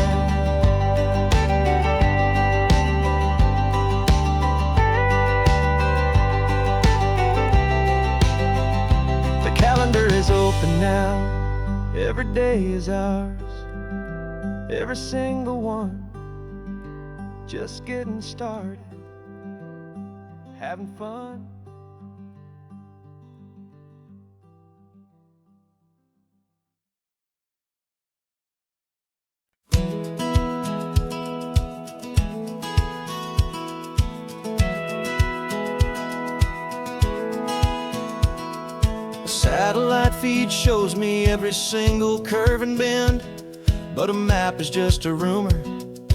Is open now, every day is ours, every single one, just getting started, having fun. Satellite feed shows me every single curve and bend, but a map is just a rumor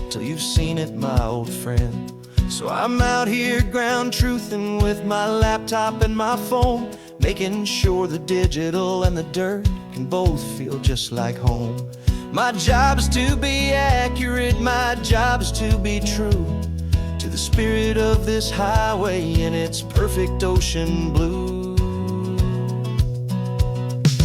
till you've seen it, my old friend. So I'm out here ground truthing with my laptop and my phone, making sure the digital and the dirt can both feel just like home. My job is to be accurate, my job is to be true to the spirit of this highway in its perfect ocean blue.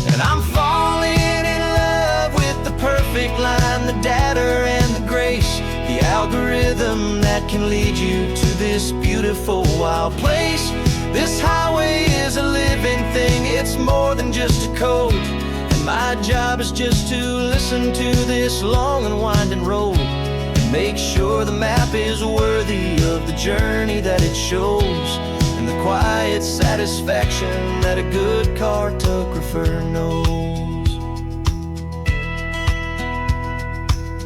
And I'm falling in love with the perfect line, the data and the grace, the algorithm that can lead you to this beautiful wild place. This highway is a living thing, it's more than just a code. And my job is just to listen to this long and winding road, and make sure the map is worthy of the journey that it shows. And the quiet satisfaction that a good cartographer knows.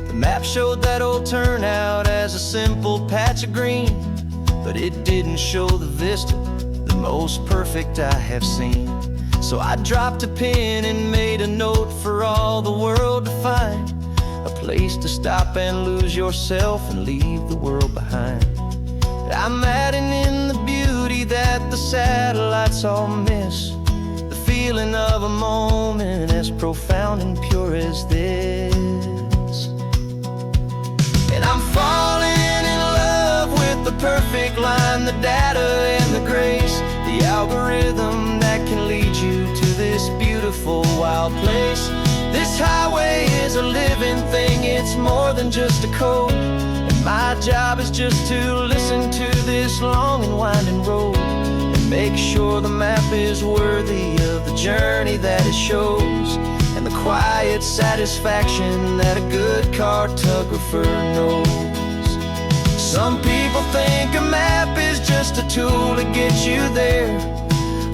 The map showed that old turnout as a simple patch of green, but it didn't show the vista, the most perfect I have seen. So I dropped a pin and made a note for all the world to find, a place to stop and lose yourself and leave the world behind. I'm adding in the beauty that the satellites all miss, the feeling of a moment as profound and pure as this. And I'm falling in love with the perfect line, the data and the grace, the algorithm that can lead you to this beautiful wild place. This highway is a living thing, it's more than just a code. And my job is just to listen to this long and winding road and make sure the map is worthy of the journey that it shows, and the quiet satisfaction that a good cartographer knows. Some people think a map is just a tool to get you there,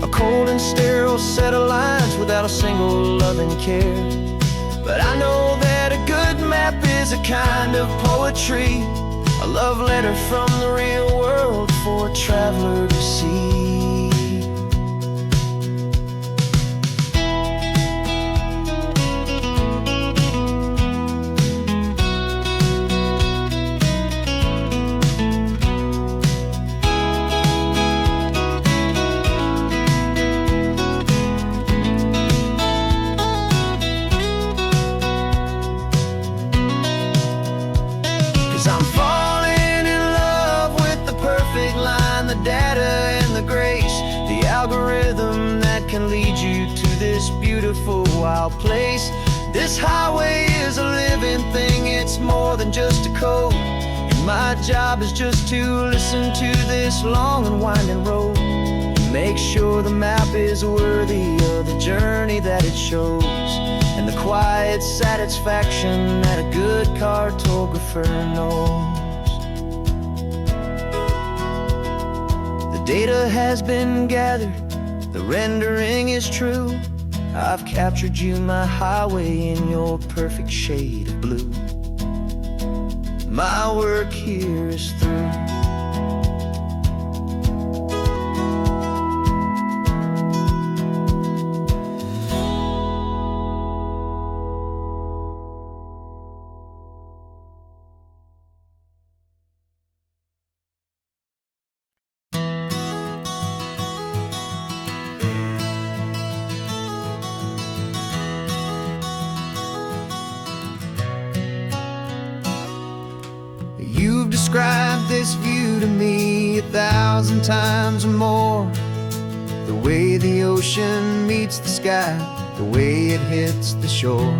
a cold and sterile set of lines without a single loving care. But I know that a good map is a kind of poetry, a love letter from the real world for a traveler to see. 'Cause I'm falling in love with the perfect line, the data and the grace, the algorithm that can lead you to this beautiful wild place. This highway is a living thing, it's more than just a code. And my job is just to listen to this long and winding road and make sure the map is worthy of the journey that it shows, and the quiet satisfaction that a good cartographer knows. The data has been gathered, the rendering is true. I've captured you, my highway, in your perfect shade of blue. My work here is through. You've described this view to me 1,000 times or more. The way the ocean meets the sky, the way it hits the shore.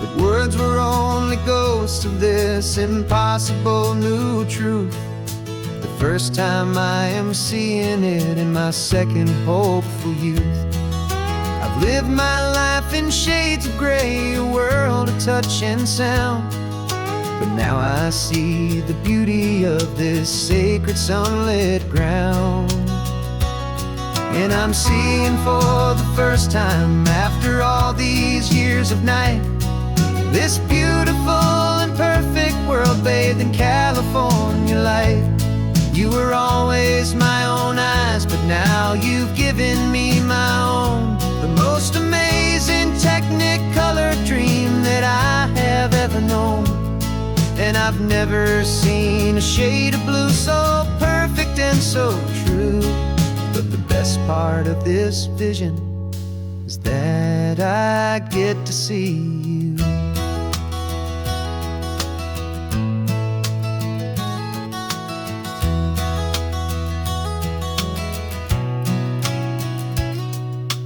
But words were only ghosts of this impossible new truth. The first time I am seeing it in my second hopeful youth. I've lived my life in shades of gray, a world of touch and sound. But now I see the beauty of this sacred sunlit ground. And I'm seeing for the first time, after all these years of night, this beautiful and perfect world bathed in California light. You were always my own eyes, but now you've given me my own. The most amazing technicolor dream that I have ever known. And I've never seen a shade of blue so perfect and so true. But the best part of this vision is that I get to see you.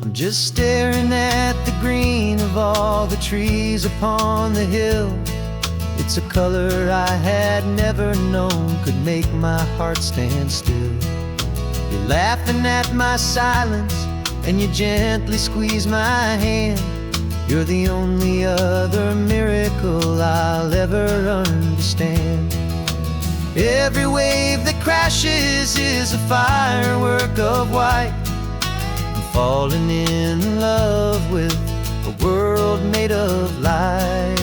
I'm just staring at the green of all the trees upon the hill. It's a color I had never known could make my heart stand still. You're laughing at my silence, and you gently squeeze my hand. You're the only other miracle I'll ever understand. Every wave that crashes is a firework of white. I'm falling in love with a world made of light.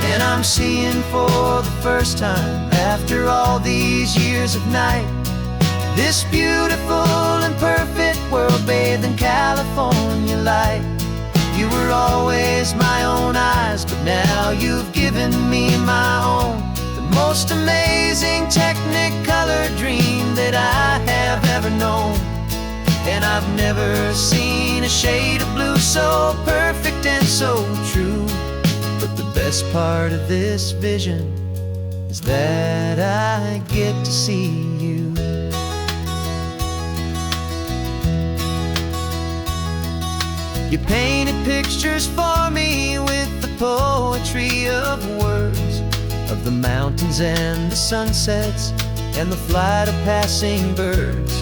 And I'm seeing for the first time, after all these years of night, this beautiful and perfect world bathed in California light. You were always my own eyes, but now you've given me my own. The most amazing technicolor dream that I have ever known. And I've never seen a shade of blue so perfect and so true. But the best part of this vision is that I get to see you. You painted pictures for me with the poetry of words, of the mountains and the sunsets and the flight of passing birds.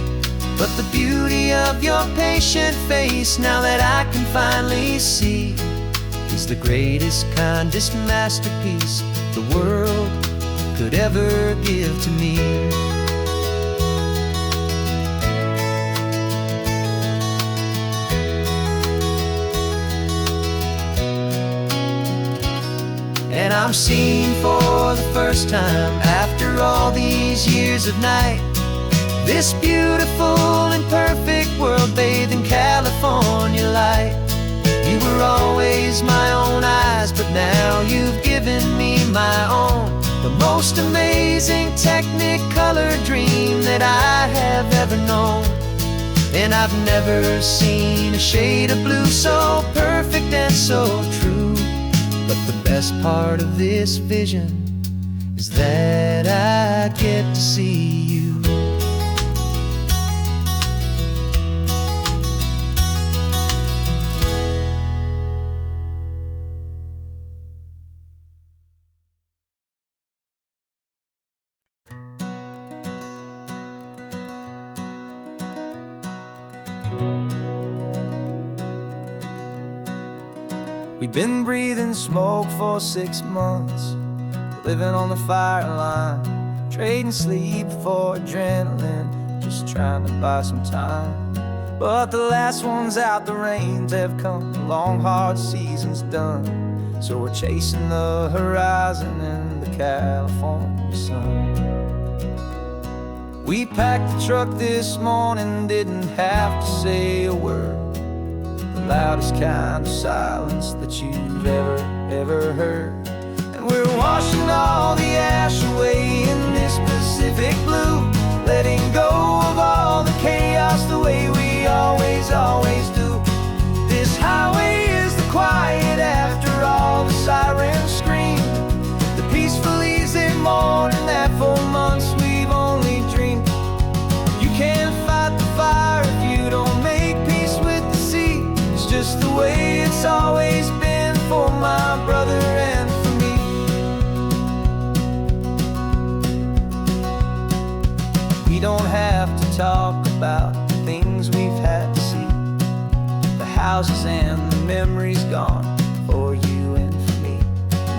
But the beauty of your patient face, now that I can finally see, is the greatest, kindest masterpiece the world could ever give to me. And I'm seeing for the first time, after all these years of night, this beautiful and perfect world bathed in California light. You were always my own eyes, but now you've given me my own. The most amazing technicolor dream that I have ever known. And I've never seen a shade of blue so perfect and so true. But the best part of this vision is that I get to see you. We've been breathing smoke for 6 months, living on the fire line, trading sleep for adrenaline, just trying to buy some time. But the last one's out, the rains have come, the long hard season's done. So we're chasing the horizon in the California sun. We packed the truck this morning, didn't have to say a word. The loudest kind of silence that you've ever heard. And we're washing all the ash away in this Pacific blue, letting go of all the chaos the way we always do. This highway is the quiet after all the sirens scream, the peaceful easy morning that for months we've only dreamed. You can't fight the fire if you don't make peace with the sea. It's just the way it's always been for my brother and for me. We don't have to talk about the things we've had to see, the houses and the memories gone for you and for me.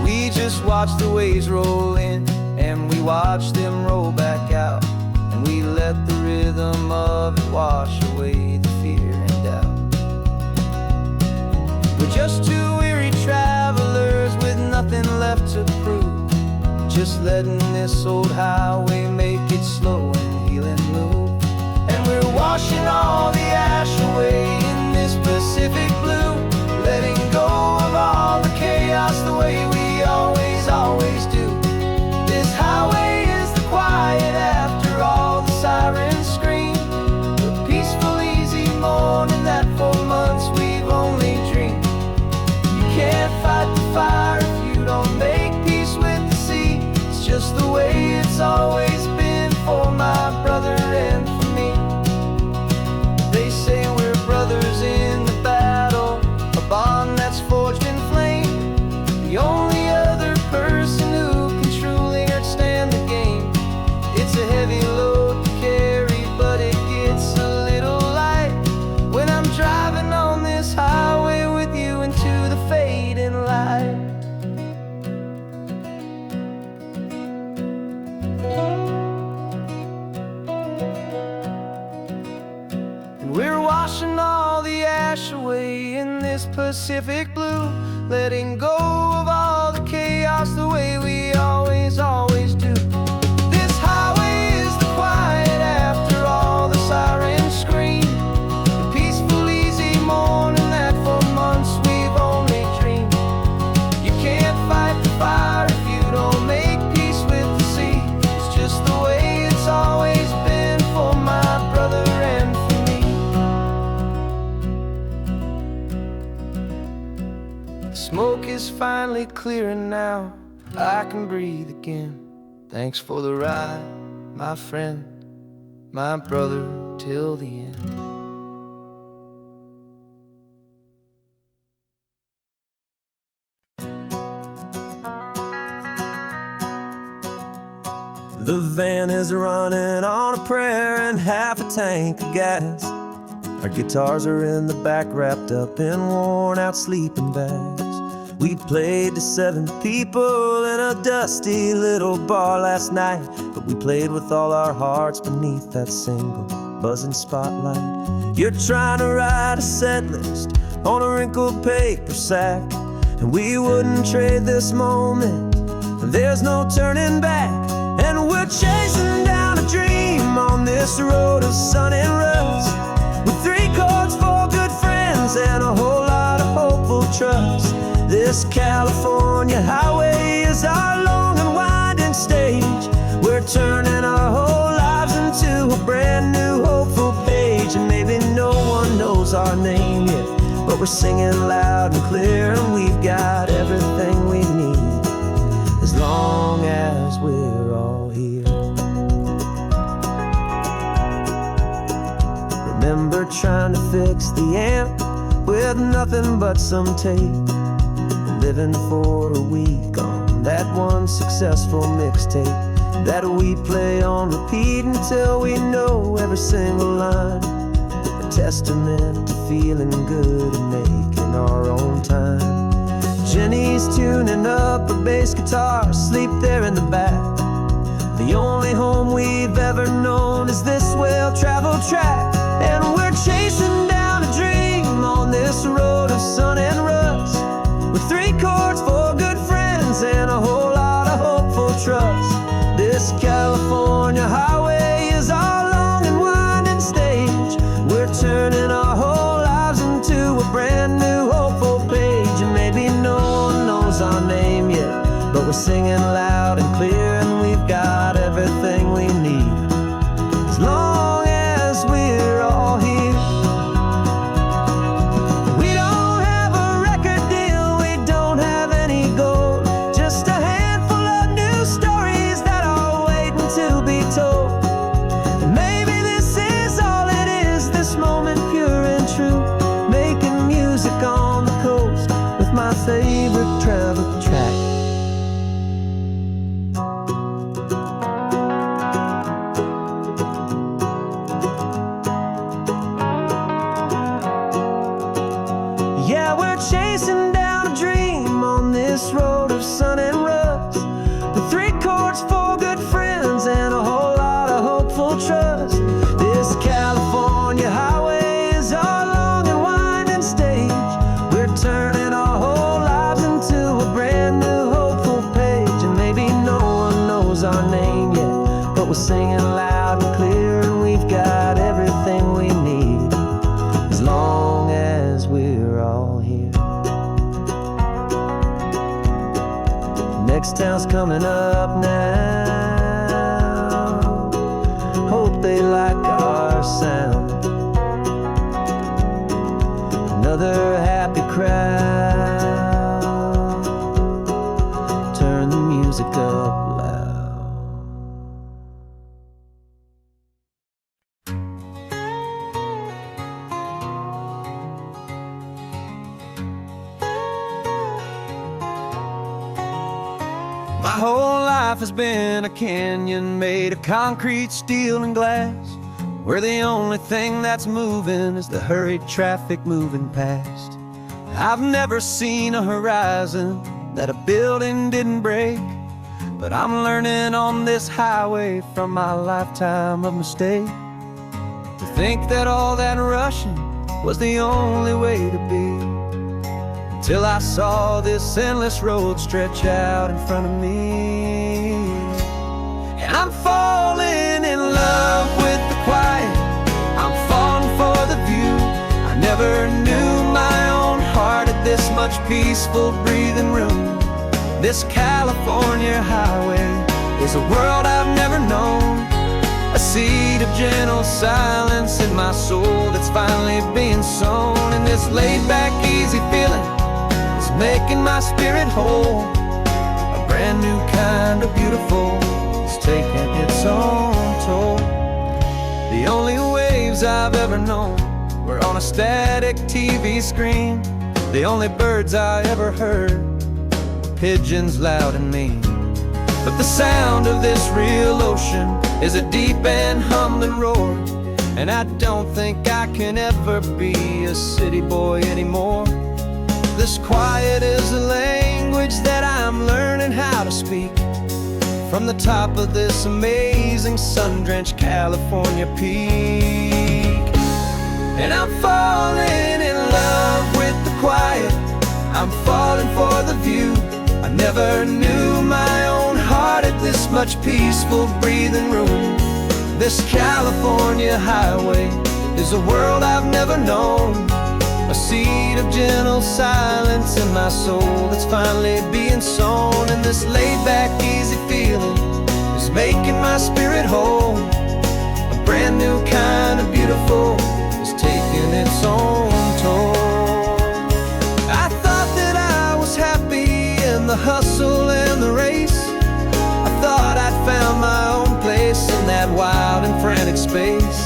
We just watch the waves roll in and we watch them roll back out, and we let the rhythm of it wash away the fear and doubt. We're just two weary travelers with nothing left to prove, just letting this old highway make it slow and healing move. And we're washing all the ash away in this Pacific blue, letting go of all the chaos the way we always do. This highway is the quiet after all the sirens scream, the peaceful easy morning that for months we've only dreamed. You can't fight the fire if you don't make peace with the sea. It's just the way it's all Pacific blue, letting go of all the chaos the way we always do. This highway is the quiet after all the sirens scream, the peaceful, easy morning that for months we've only dreamed. You can't fight the fire if you don't make peace with the sea. It's just the way it's always been for my brother and for me. The smoke is finally clearing now, I can breathe again. Thanks for the ride, my friend, my brother, till the end. The van is running on a prayer and half a tank of gas. Our guitars are in the back, wrapped up in worn-out sleeping bags. We played to 7 people in a dusty little bar last night, but we played with all our hearts beneath that single buzzing spotlight. You're trying to write a set list on a wrinkled paper sack, and we wouldn't trade this moment. There's no turning back, and we're chasing down a dream on this road of sun and rust, with 3 chords, 4 good friends, and a whole lot of hopeful trust. This California highway is our long and winding stage. We're turning our whole lives into a brand new hopeful page. And maybe no one knows our name yet, but we're singing loud and clear, and we've got everything we need, as long as we're all here. Remember trying to fix the amp with nothing but some tape, living for a week on that one successful mixtape that we play on repeat until we know every single line. A testament to feeling good and making our own time. Jenny's tuning up her bass guitar, asleep there in the back. The only home we've ever known is this well-traveled track, and we're chasing down a dream on this road of sun and rust, with 3 chords, 4 good friends, and a whole lot of hopeful trust. This California highway is our long and winding stage. We're turning our whole lives into a brand new hopeful page. And maybe no one knows our name yet, but we're singing loud and clear, and we've got everything we need, as long as we're all here. My favorite travel track. Yeah, we're chasing down a dream on this road of sun and rust, with 3 chords, 4 good friends, and a whole lot of hopeful trust. This California highway is our long and winding stage. We're turning our whole lives into a brand new hopeful page. And maybe no one knows our name yet, but we're singing loud and clear, and we've got everything we need, as long as we're all here. Next town's coming up now, hope they like our sound. Another happy crowd, turn the music up loud. My whole life has been a canyon made of concrete, steel, and glass, where the only thing that's moving is the hurried traffic moving past. I've never seen a horizon that a building didn't break, but I'm learning on this highway from my lifetime of mistake, to think that all that rushing was the only way to be. till I saw this endless road stretch out in front of me. And I'm falling in love with the quiet, I'm falling for the view. I never knew my own heart had this much peaceful breathing room. This California highway is a world I've never known, a seed of gentle silence in my soul that's finally being sown. And this laid-back, easy feeling is making my spirit whole. A brand new kind of beautiful is taking its own toll. The only waves I've ever known were on a static TV screen. The only birds I ever heard were pigeons loud and mean. But the sound of this real ocean is a deep and humbling roar, and I don't think I can ever be a city boy anymore. This quiet is a language that I'm learning how to speak from the top of this amazing sun-drenched California peak. And I'm falling in love with the quiet, I'm falling for the view. I never knew my own heart had this much peaceful breathing room. This California highway is a world I've never known, a seed of gentle silence in my soul that's finally being sown. And this laid-back, easy feeling is making my spirit whole. A brand new kind of beautiful is taking its own toll. I thought that I was happy in the hustle and the race. I thought I'd found my own place in that wild and frantic space.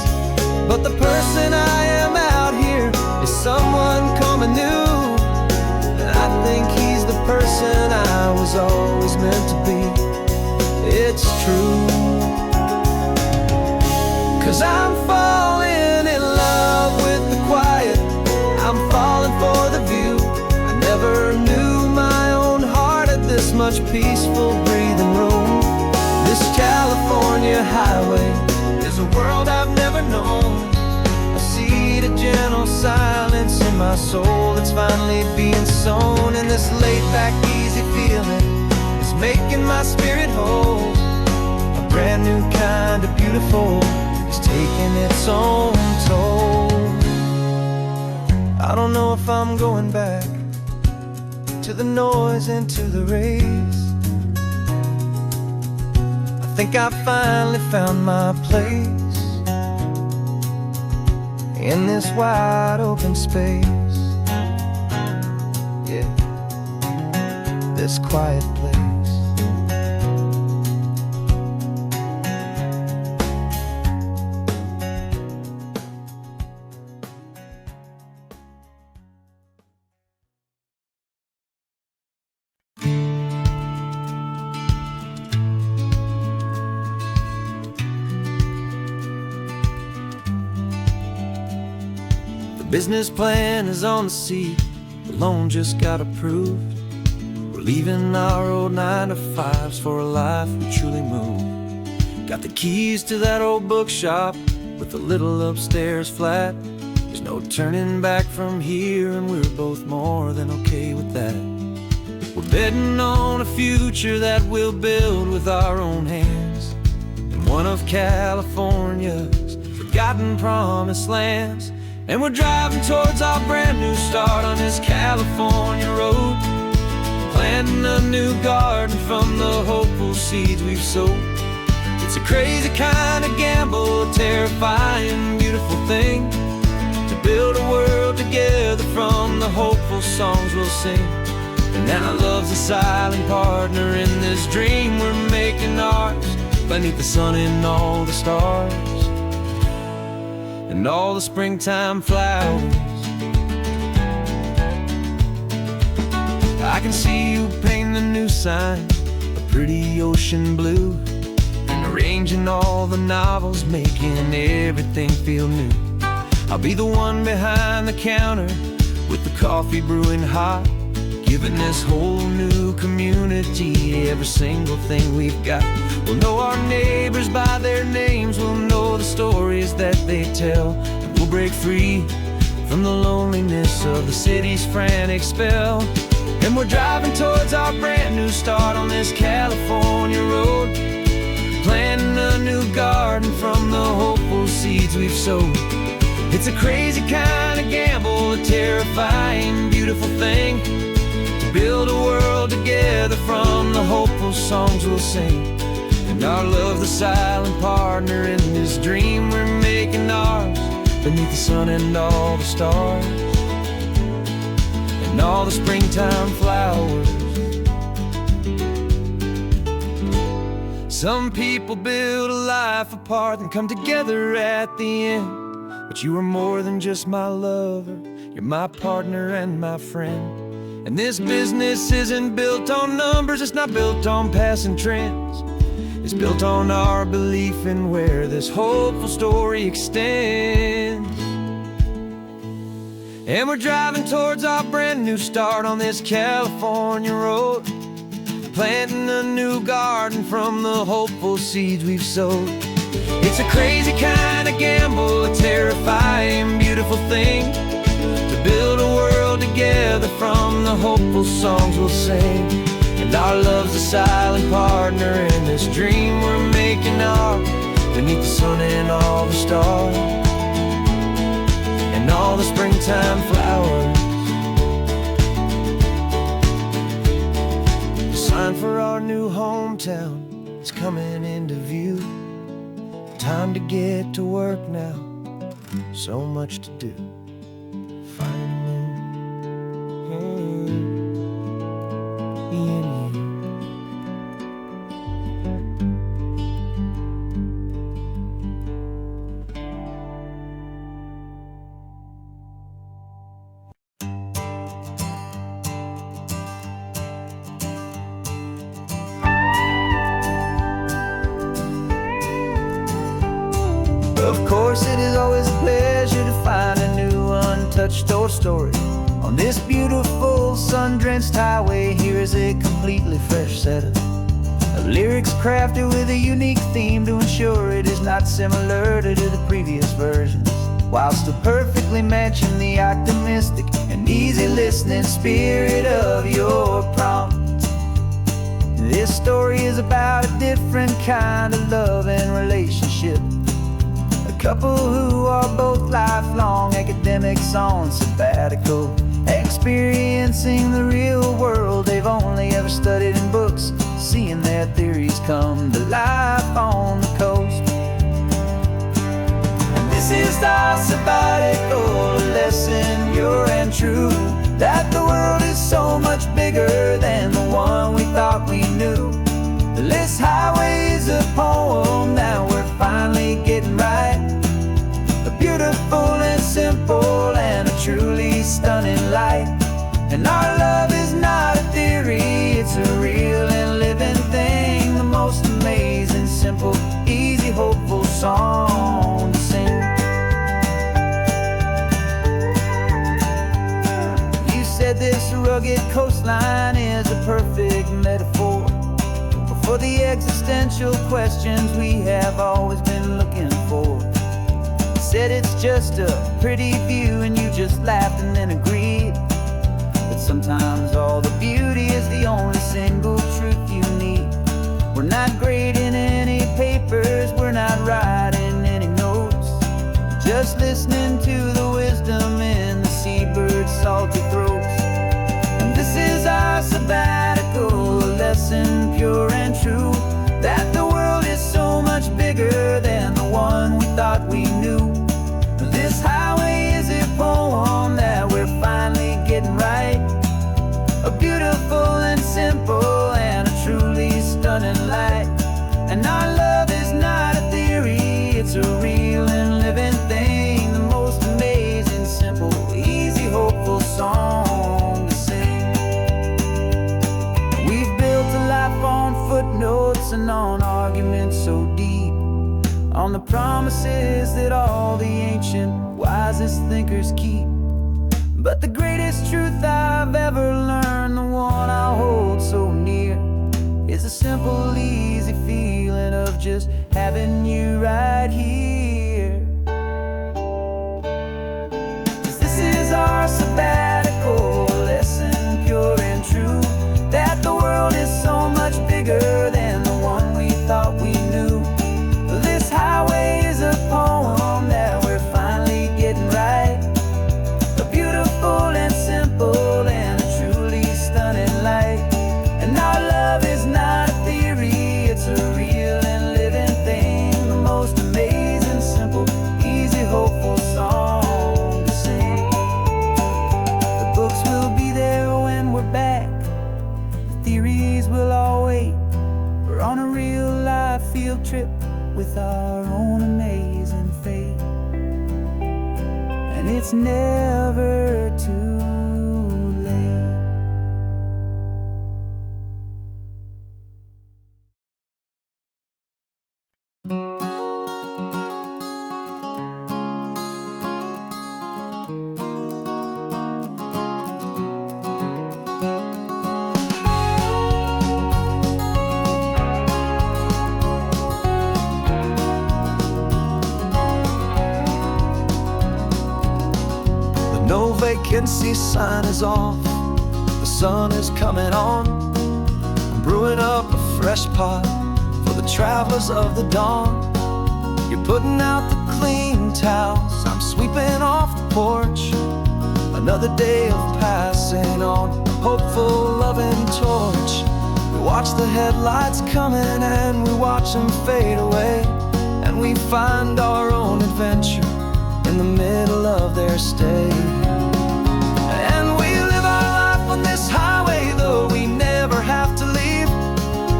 But the person I am out here is someone coming new, and I think he's the person I was always meant to be. It's true, 'cause I'm falling in love with the quiet, I'm falling for the view. I never knew my own heart had this much peaceful breathing room. This California highway is a world I've never known, a seed of gentle silence in my soul that's finally being sown. And this laid-back, easy feeling is making my spirit whole. A brand new kind of beautiful is taking its own toll. I don't know if I'm going back to the noise and to the race. I think I finally found my place in this wide open space. Yeah, this quiet place. Business plan is on the seat, the loan just got approved. We're leaving our old 9-to-5s for a life we truly moved. Got the keys to that old bookshop with a little upstairs flat. There's no turning back from here, and we're both more than okay with that. We're betting on a future that we'll build with our own hands in one of California's forgotten promised lands. And we're driving towards our brand new start on this California road, planting a new garden from the hopeful seeds we've sowed. It's a crazy kind of gamble, a terrifying, beautiful thing, to build a world together from the hopeful songs we'll sing. And now love's a silent partner in this dream we're making ours, beneath the sun and all the stars and all the springtime flowers. I can see you painting a new sign, a pretty ocean blue, and arranging all the novels, making everything feel new. I'll be the one behind the counter with the coffee brewing hot, giving this whole new community every single thing we've got. We'll know our neighbors by their names, we'll know the stories that they tell, and we'll break free from the loneliness of the city's frantic spell. And we're driving towards our brand new start on this California road, planting a new garden from the hopeful seeds we've sowed. It's a crazy kind of gamble, a terrifying, beautiful thing, to build a world together from the hopeful songs we'll sing. And our love's the silent partner in this dream we're making ours, beneath the sun and all the stars, and all the springtime flowers. Some people build a life apart and come together at the end, but you are more than just my lover, you're my partner and my friend. And this business isn't built on numbers, it's not built on passing trends. It's built on our belief in where this hopeful story extends. And we're driving towards our brand new start on this California road, planting a new garden from the hopeful seeds we've sowed. It's a crazy kind of gamble, a terrifying, beautiful thing, to build a world together from the hopeful songs we'll sing. And our love's a silent partner in this dream we're making ours, beneath the sun and all the stars, and all the springtime flowers. The sign for our new hometown is coming into view. Time to get to work now, so much to do. Finding me and you. Of course, it is always a pleasure to find a new untouched old story. On this beautiful sun-drenched highway, here is a completely fresh set of lyrics crafted with a unique theme to ensure it is not similar to the previous versions, while still perfectly matching the optimistic and easy listening spirit of your prompt. This story is about a different kind of love and relationship. A couple who are both lifelong academics on sabbatical, experiencing the real world they've only ever studied in books, seeing their theories come to life on the coast. And this is our sabbatical lesson, pure and true, that the world is so much bigger than the one we thought we knew. This highway is a poem that we're finally getting right, a beautiful and simple and a truly stunning light. And our love is not a theory, it's a real and living thing, the most amazing, simple, easy, hopeful song to sing. You said this rugged coastline is a perfect metaphor for the existential questions we have always been looking for. Said it's just a pretty view and you just laughed and then agreed, but sometimes all the beauty is the only single truth you need. We're not grading any papers, we're not writing any notes, just listening to the wisdom in the seabird's salty throats. And this is our sabbatical, a lesson pure and true, that the world is so much bigger than the one we thought we knew. This highway is a poem that we're finally getting right, a beautiful and simple and a truly stunning light. And our love is not a theory, it's a real and living thing, the most amazing, simple, easy, hopeful song to sing. We've built a life on footnotes and on arguments so deep, on the promises that all the ancient wisest thinkers keep. But the greatest truth I've ever learned, the one I hold so near, is a simple, easy feeling of just having you right here. 'Cause this it's never too late. No vacancy sign is off, the sun is coming on. I'm brewing up a fresh pot for the travelers of the dawn. You're putting out the clean towels, I'm sweeping off the porch. Another day of passing on, a hopeful, loving torch. We watch the headlights coming and we watch them fade away, and we find our own adventure in the middle of their stay. And we live our life on this highway, though we never have to leave.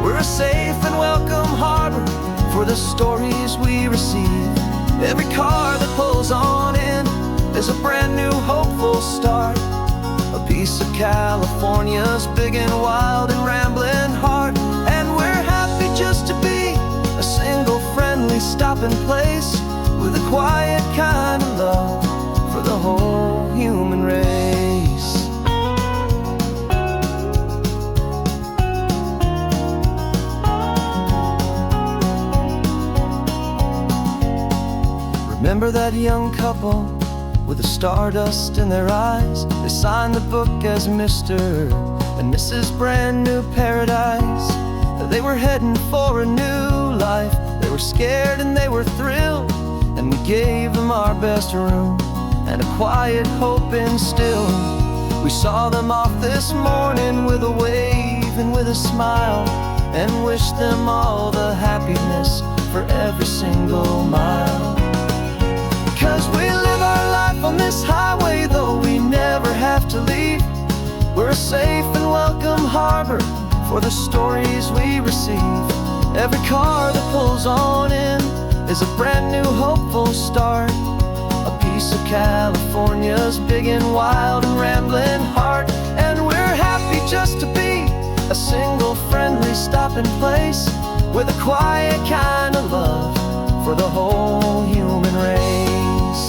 We're a safe and welcome harbor for the stories we receive. Every car that pulls on in is a brand new hopeful start, a piece of California's big and wild and rambling heart. And we're happy just to be a single friendly stopping place, with a quiet kind of love for the whole human race. Remember that young couple with the stardust in their eyes? They signed the book as Mr. and Mrs. Brand New Paradise. They were heading for a new life. They were scared and they were thrilled, and we gave them our best room and a quiet hope instilled. We saw them off this morning with a wave and with a smile, and wished them all the happiness for every single mile. 'Cause we live our life on this highway, though we never have to leave. We're a safe and welcome harbor for the stories we receive. Every car that pulls on in is a brand new hopeful start, a piece of California's big and wild and rambling heart. And we're happy just to be a single friendly stopping place, with a quiet kind of love for the whole human race.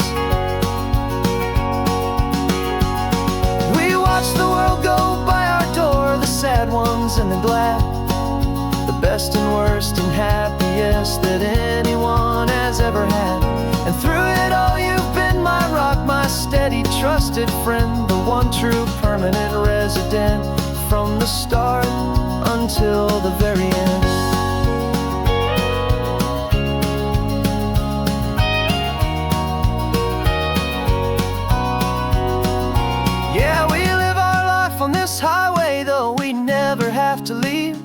We watch the world go by our door, the sad ones and the glad, the best and worst and happiest that anyone has ever had. And through it all you've been my rock, my steady trusted friend, the one true permanent resident, from the start until the very end. Yeah, we live our life on this highway, though we never have to leave.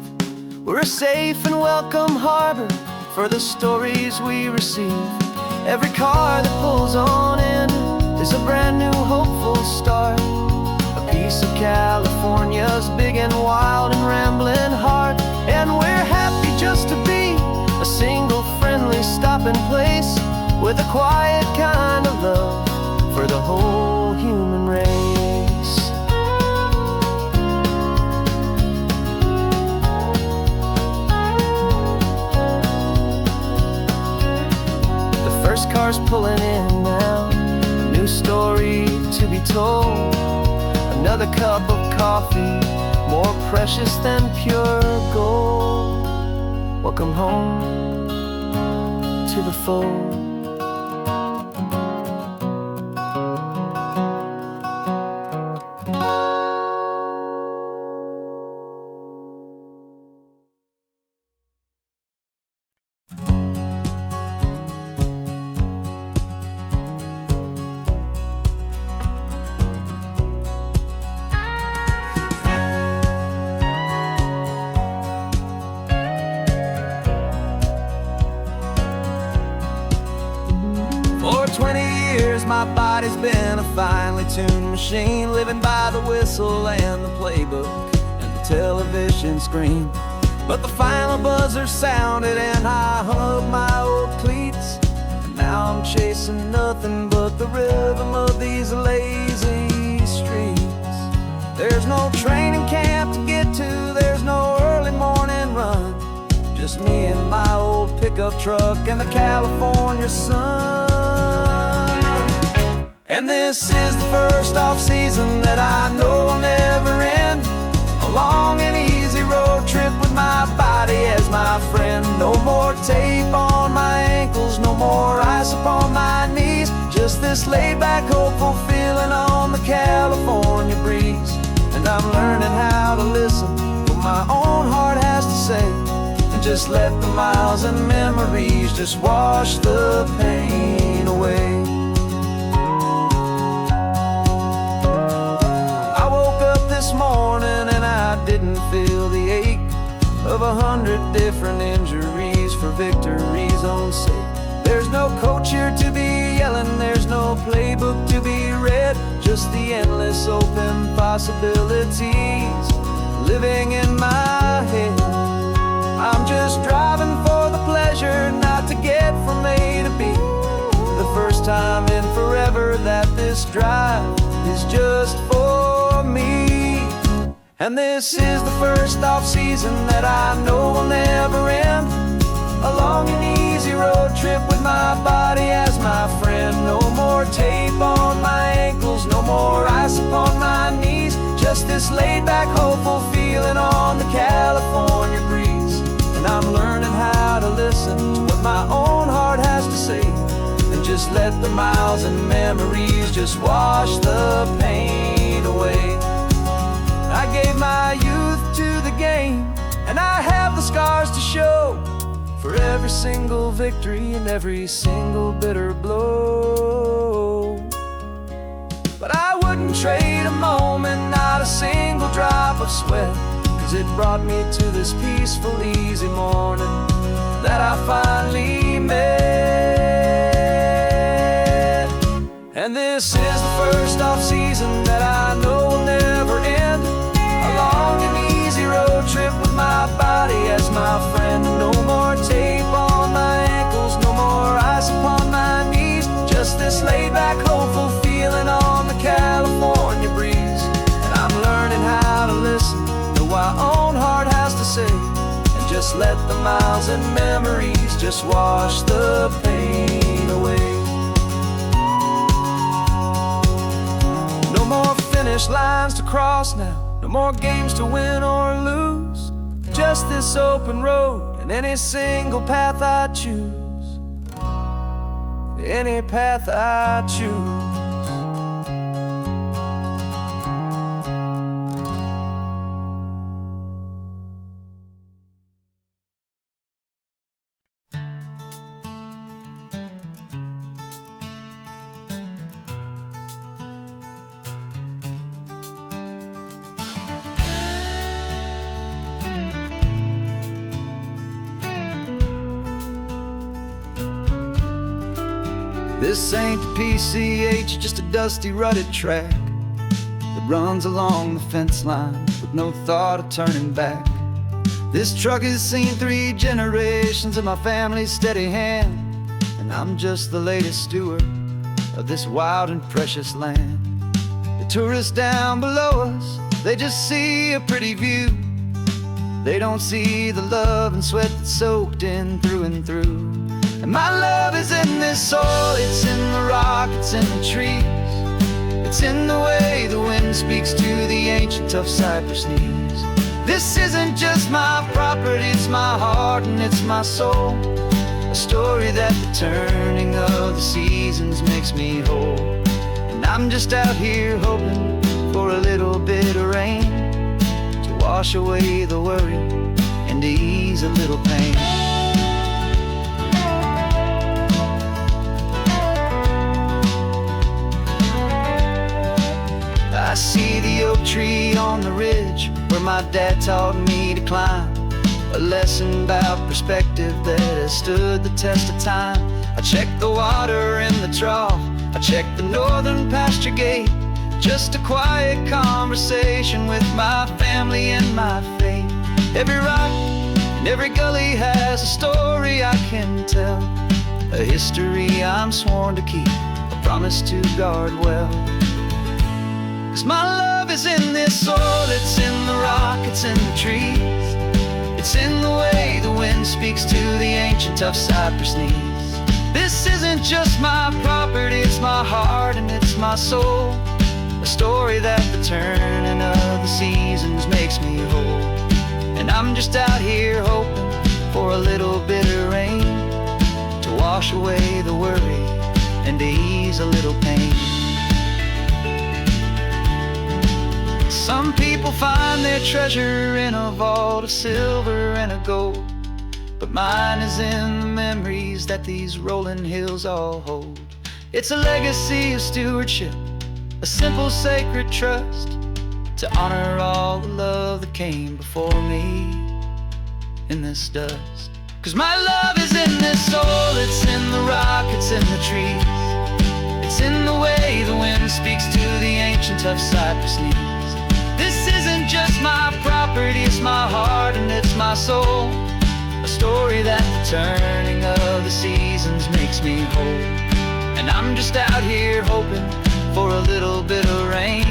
We're a safe and welcome harbor for the stories we receive. Every car that pulls on in is a brand new hopeful start, a piece of California's big and wild and rambling heart. And we're happy just to be a single friendly stopping place, with a quiet kind of love for the whole human race. First car's pulling in now, a new story to be told. Another cup of coffee, more precious than pure gold. Welcome home to the fold. For 20 years my body's been a finely tuned machine, living by the whistle and the playbook and the television screen. But the final buzzer sounded and I hung up my old cleats, and now I'm chasing nothing but the rhythm of these lazy streets. There's no training camp to get to, there's no early morning run. Just me and my old pickup truck and the California sun. And this is the first off-season that I know will never end. A long and easy road trip with my body as my friend. No more tape on my ankles, no more ice upon my knees. Just this laid-back, hopeful feeling on the California breeze. And I'm learning how to listen to what my own heart has to say, and just let the miles and memories just wash the pain away. I woke up this morning and I didn't feel the ache of 100 different injuries for victory's own sake. There's no coach here to be yelling, there's no playbook to be read, just the endless open possibilities living in my head. I'm just driving for the pleasure, not to get from A to B. The first time in forever that this drive is just for me. And this is the first off-season that I know will never end. A long and easy road trip with my body as my friend. No more tape on my ankles, no more ice upon my knees. Just this laid-back, hopeful feeling on the California breeze. And I'm learning how to listen to what my own heart has to say, and just let the miles and memories just wash the pain away. I gave my youth to the game, and I have the scars to show for every single victory and every single bitter blow. But I wouldn't trade a moment, not a single drop of sweat, 'cause it brought me to this peaceful, easy morning that I finally met. And this is the first off-season that I know will never end. A long and easy road trip with my body as my friend. No more tape on my ankles, no more ice upon my knees. Just this laid-back, hopeful feeling on the California breeze. And I'm learning how to listen to what my own heart has to say, and just let the miles and memories just wash the pain away. No more finish lines to cross now, no more games to win or lose. Just this open road and any single path I choose. Any path I choose. This ain't the PCH, just a dusty, rutted track that runs along the fence line with no thought of turning back. This truck has seen 3 generations of my family's steady hand, and I'm just the latest steward of this wild and precious land. The tourists down below us, they just see a pretty view. They don't see the love and sweat that's soaked in through and through. And my love is in this soil, it's in the rock, it's in the trees. It's in the way the wind speaks to the ancient tough cypress knees. This isn't just my property, it's my heart and it's my soul. A story that the turning of the seasons makes me whole. And I'm just out here hoping for a little bit of rain to wash away the worry and to ease a little pain. I see the oak tree on the ridge where my dad taught me to climb. A lesson about perspective that has stood the test of time. I check the water in the trough, I check the northern pasture gate. Just a quiet conversation with my family and my faith. Every rock and every gully has a story I can tell, a history I'm sworn to keep, a promise to guard well. 'Cause my love is in this soil, it's in the rock, it's in the trees. It's in the way the wind speaks to the ancient tough cypress knees. This isn't just my property, it's my heart and it's my soul. A story that the turning of the seasons makes me whole. And I'm just out here hoping for a little bit of rain to wash away the worry and to ease a little pain. Some people find their treasure in a vault of silver and of gold, but mine is in the memories that these rolling hills all hold. It's a legacy of stewardship, a simple sacred trust, to honor all the love that came before me in this dust. 'Cause my love is in this soul, it's in the rock, it's in the trees. It's in the way the wind speaks to the ancient tough cypress knees. This isn't just my property, it's my heart and it's my soul. A story that the turning of the seasons makes me whole. And I'm just out here hoping for a little bit of rain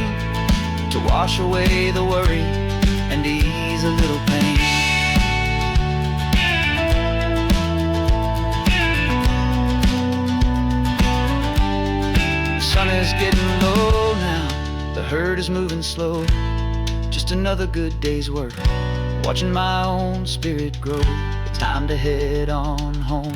to wash away the worry and ease a little pain. The sun is getting low now, the herd is moving slow. Just another good day's work, watching my own spirit grow. Time to head on home.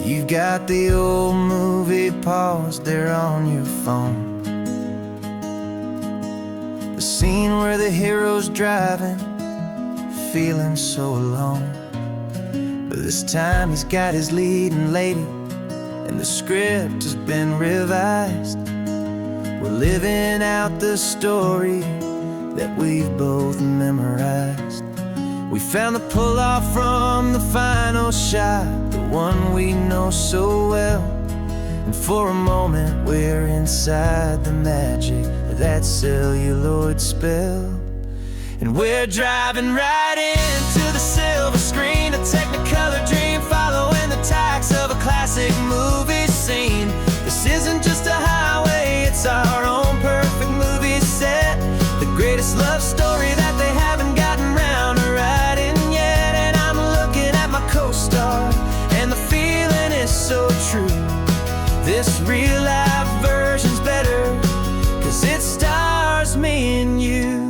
You've got the old movie paused there on your phone, the scene where the hero's driving, feeling so alone. But this time he's got his leading lady, and the script has been revised. We're living out the story that we've both memorized. We found the pull-off from the final shot, the one we know so well. And for a moment we're inside the magic of that celluloid spell. And we're driving right into the silver screen, a technicolor dream, following the tacks of a classic movie scene. This isn't just a highway, it's our own perfect movie set, the greatest love story that they haven't gotten round to writing yet. And I'm looking at my co-star, and the feeling is so true. This real life version's better, 'cause it stars me and you.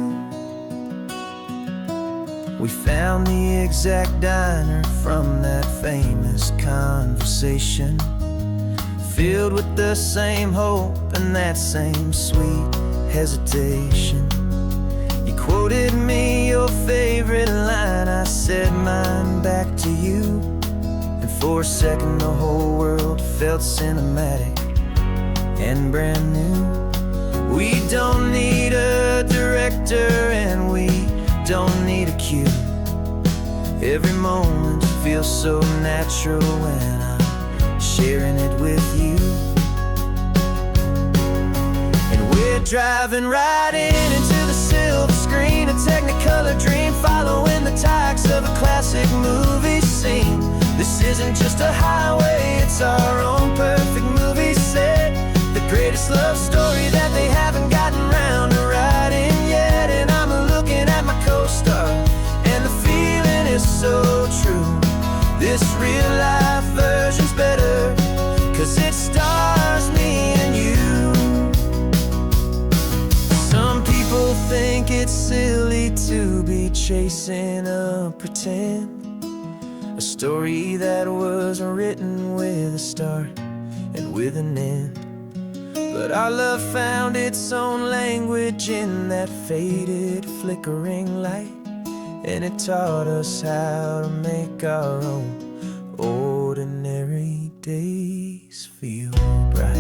We found the exact diner from that famous conversation, filled with the same hope and that same sweet hesitation. You quoted me your favorite line, I said mine back to you. And for a second the whole world felt cinematic and brand new. We don't need a director and we don't need a cue. Every moment feels so natural when I'm sharing it with you. And we're driving right into the silver screen, a technicolor dream, following the tacks of a classic movie scene. This isn't just a highway, it's our own perfect movie set, the greatest love story that they haven't gotten round to writing yet. And I'm looking at my co-star, and the feeling is so true. This real life version's better, 'cause it stars me and you. Some people think it's silly to be chasing a pretend, a story that was written with a start and with an end. But our love found its own language in that faded, flickering light, and it taught us how to make our own ordinary days feel bright.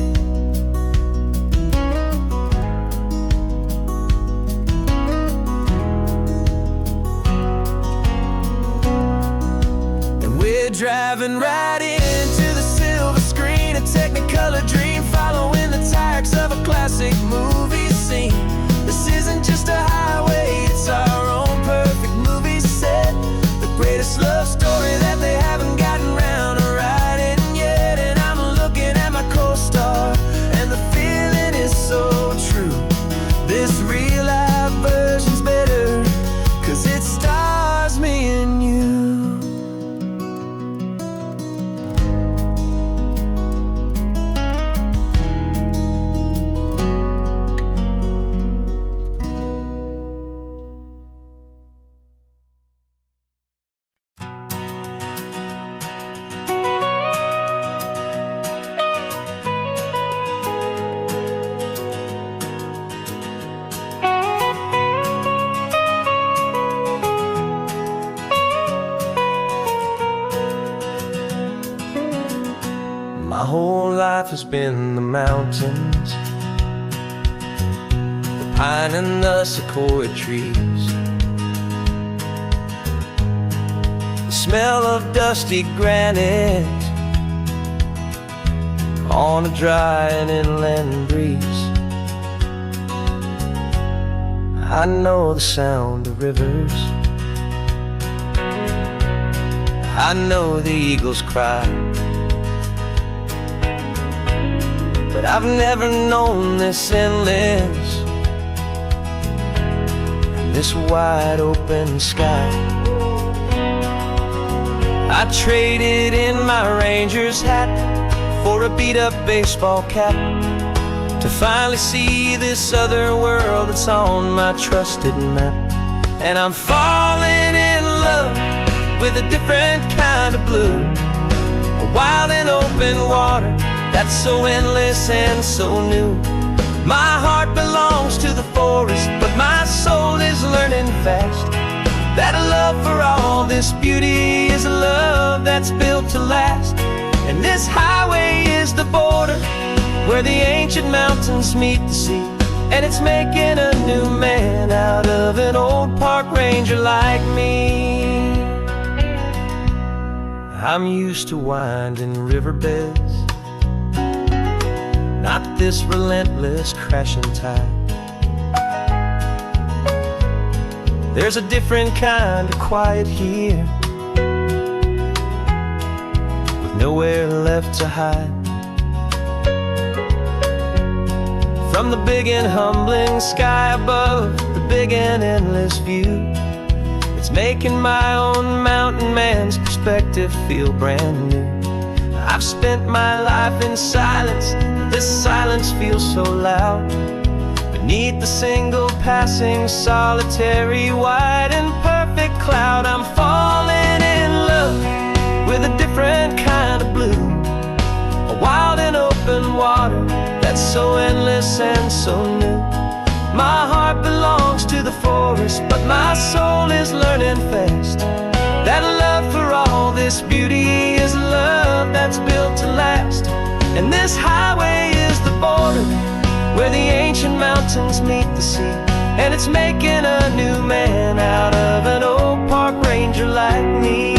And we're driving right into the silver screen, a Technicolor dream, following the tracks of a classic movie scene. This isn't just a highway, it's our own perfect movie set, the greatest love story that they haven't gotten round to writing yet. And I'm looking at my co-star, and the feeling is so true. This real life version's better, 'cause it stars me and you. My whole life has been the mountains, the pine and the sequoia trees, the smell of dusty granite on a dry and inland breeze. I know the sound of rivers, I know the eagles cry, but I've never known this endless, this wide open sky. I traded in my Ranger's hat for a beat-up baseball cap, to finally see this other world that's on my trusted map. And I'm falling in love with a different kind of blue, a wild and open water that's so endless and so new. My heart belongs to the forest, but my soul is learning fast that a love for all this beauty is a love that's built to last. And this highway is the border where the ancient mountains meet the sea, and it's making a new man out of an old park ranger like me. I'm used to winding riverbeds, not this relentless crashing tide. There's a different kind of quiet here, with nowhere left to hide. From the big and humbling sky above, the big and endless view, it's making my own mountain man's perspective feel brand new. I've spent my life in silence, this silence feels so loud. Beneath the single passing solitary white and perfect cloud, I'm falling in love with a different kind of blue, a wild and open water that's so endless and so new. My heart belongs to the forest, but my soul is learning fast that love for all this beauty is a love that's built to last. And this highway is the border where the ancient mountains meet the sea, and it's making a new man out of an old park ranger like me.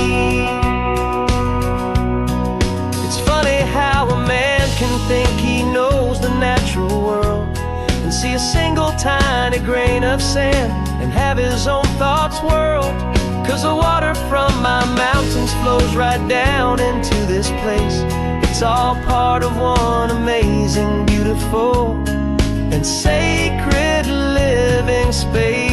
It's funny how a man can think he knows the natural world and see a single tiny grain of sand and have his own thoughts whirled. 'Cause the water from my mountains flows right down into this place. It's all part of one amazing, beautiful, and sacred living space.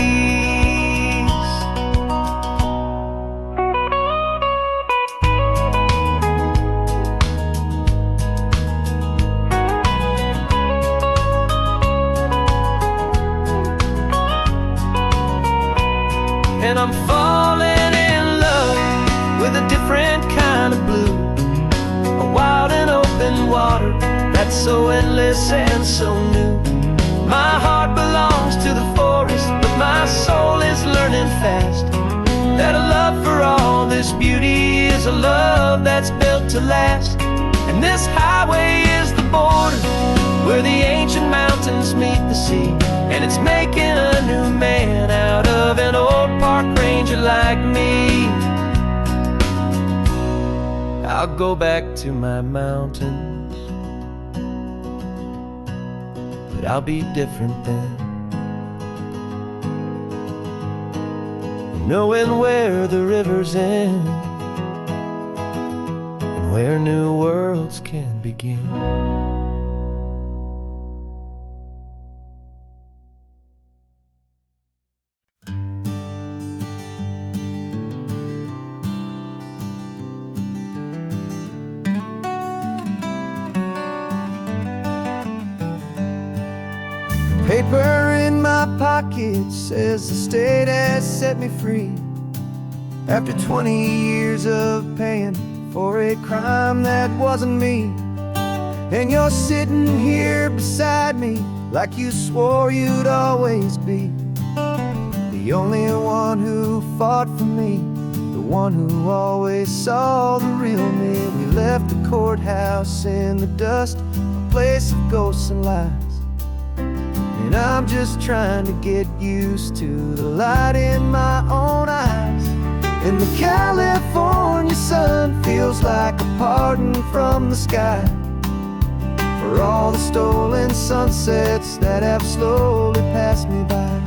And I'm falling in love with a different kind of blue, a wild and open water that's so endless and so new. My heart belongs to the forest, but my soul is learning fast that a love for all this beauty is a love that's built to last. And And this highway is the border where the ancient mountains meet the sea, and it's making a new man out of an old park ranger like me. I'll go back to my mountains, but I'll be different then, knowing where the rivers end and where new worlds can begin. Paper in my pocket says the state has set me free after 20 years of paying for a crime that wasn't me. And you're sitting here beside me like you swore you'd always be the only one who fought for me, the one who always saw the real me. We left the courthouse in the dust, a place of ghosts and lies. And I'm just trying to get used to the light in my own eyes. And the California sun feels like a pardon from the sky for all the stolen sunsets that have slowly passed me by.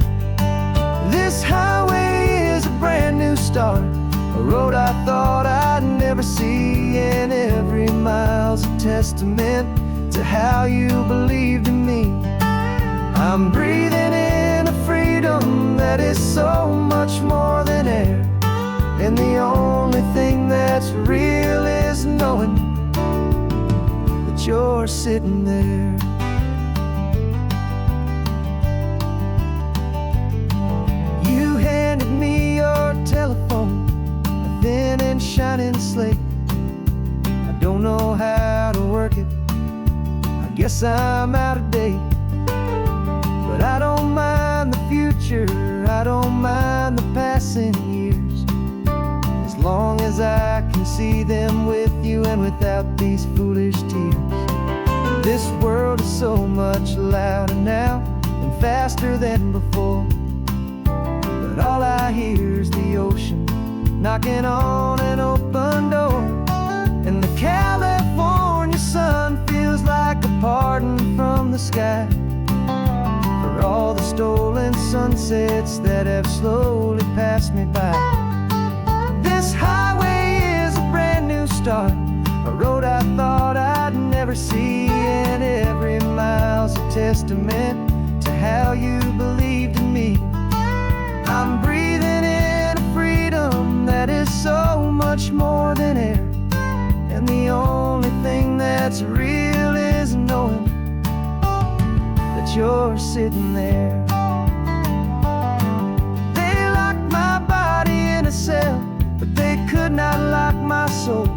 This highway is a brand new start, a road I thought I'd never see, and every mile's a testament to how you believed in me. I'm breathing in a freedom that is so much more than air, and the only thing that's real is knowing that you're sitting there. You handed me your telephone, a thin and shining slate. I don't know how to work it, I guess I'm out of date. But I don't mind the future, I don't mind the passing years, as long as I can see them with you and without these foolish tears. This world is so much louder now and faster than before, but all I hear is the ocean knocking on an open door. And the California sun feels like a pardon from the sky for all the stolen sunsets that have slowly passed me by. This highway is a brand new start, a road I thought I'd never see, and every mile's a testament to how you believed in me. I'm breathing in a freedom that is so much more than air, and the only thing that's real is knowing that you're sitting there. They locked my body in a cell, but they could not lock my soul,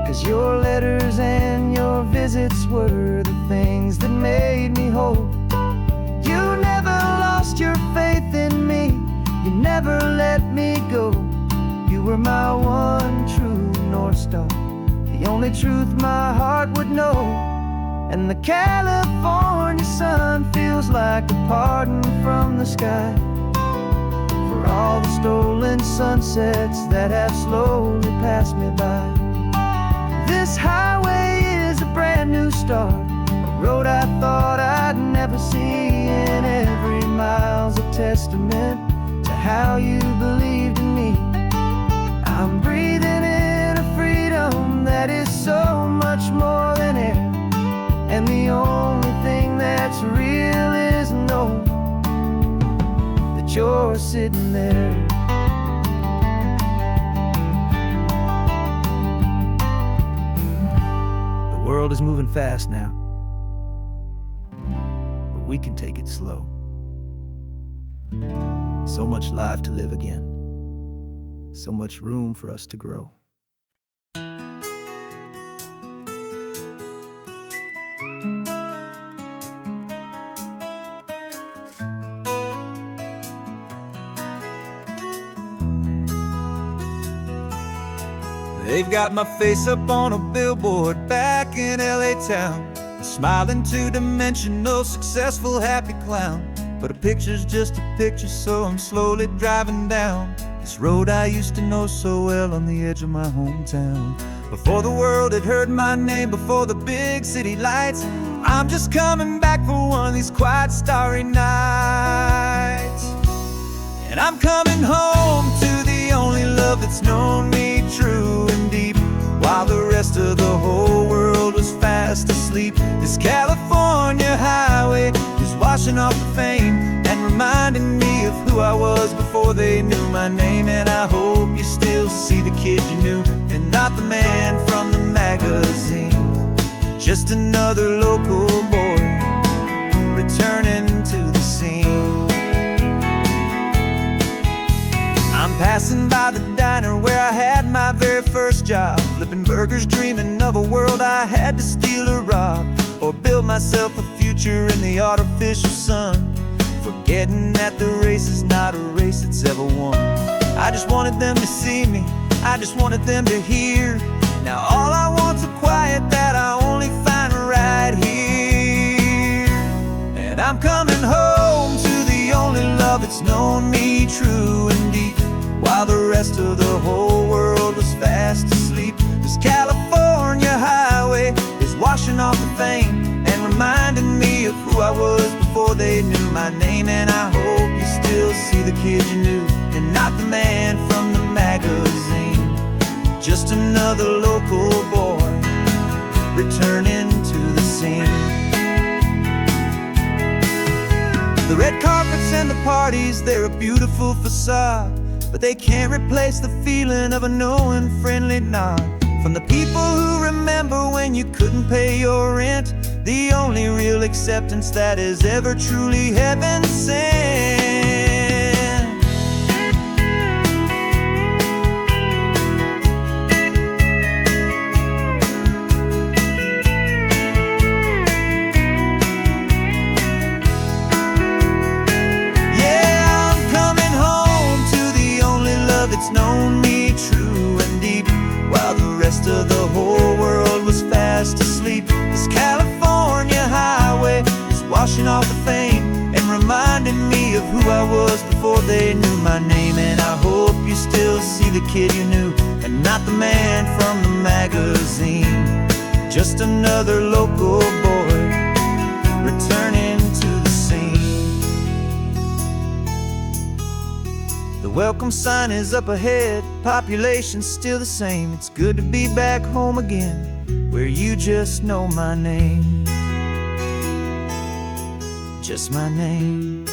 'cause your letters and your visits were the things that made me whole. You never lost your faith in me, you never let me go. You were my one true North Star, the only truth my heart would know. And the California sun feels like a pardon from the sky for all the stolen sunsets that have slowly passed me by. This highway is a brand new start, a road I thought I'd never see, and every mile's a testament to how you believed in me. I'm breathing in a freedom that is so much more than air, and the only thing that's real is knowing that you're sitting there. The world is moving fast now, but we can take it slow. So much life to live again, so much room for us to grow. They've got my face up on a billboard back in LA town, smiling two-dimensional, successful, happy clown. But a picture's just a picture, so I'm slowly driving down this road I used to know so well on the edge of my hometown. Before the world had heard my name, before the big city lights, I'm just coming back for one of these quiet, starry nights. And I'm coming home to the only love that's known me true and deep, while the rest of the whole world was fast asleep. This California highway is washing off the fame and reminding me of who I was before they knew my name. And I hope you still see the kid you knew, and not the man from the magazine. Just another local boy returning to the scene. I'm passing by the diner where I had my very first job, flipping burgers, dreaming of a world I had to steal or rob, or build myself a future in the artificial sun, forgetting that the race is not a race that's ever won. I just wanted them to see me, I just wanted them to hear. Now all I want's a quiet that I only find right here. And I'm coming home to the only love that's known me true and deep, while the rest of the whole world was fast asleep. This California highway is washing off the fame and reminding me of who I was before they knew my name. And I hope you still see the kid you knew, and not the man from the magazine. Just another local boy returning to the scene. The red carpets and the parties, they're a beautiful facade, but they can't replace the feeling of a knowing, friendly nod from the people who remember when you couldn't pay your rent. The only real acceptance that is ever truly heaven sent. Yeah, I'm coming home to the only love that's known me true and deep, while the rest of the whole world was fast asleep. This California highway is washing off the fame and reminding me of who I was before they knew my name. And I hope you still see the kid you knew, and not the man from the magazine. Just another local boy returning to the scene. The welcome sign is up ahead, population's still the same. It's good to be back home again, where you just know my name. Just my name.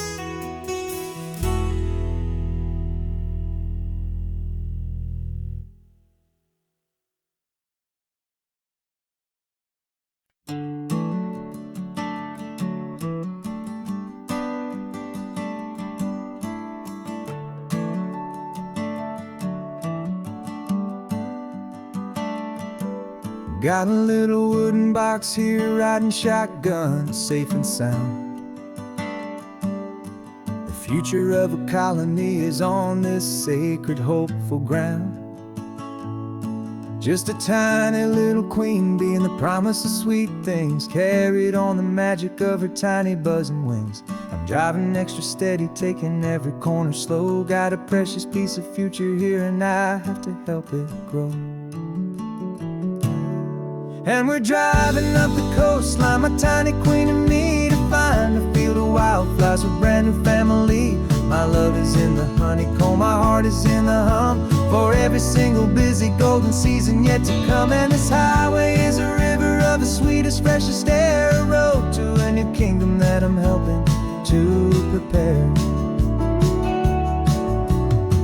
Got a little wooden box here, riding shotgun, safe and sound. The future of a colony is on this sacred, hopeful ground. Just a tiny little queen bee, and the promise of sweet things carried on the magic of her tiny buzzing wings. I'm driving extra steady, taking every corner slow. Got a precious piece of future here, and I have to help it grow. And we're driving up the coastline, my tiny queen and me, to find a field of wildflowers with brand new family. My love is in the honeycomb, my heart is in the hum, for every single busy golden season yet to come. And this highway is a river of the sweetest, freshest air, a road to a new kingdom that I'm helping to prepare.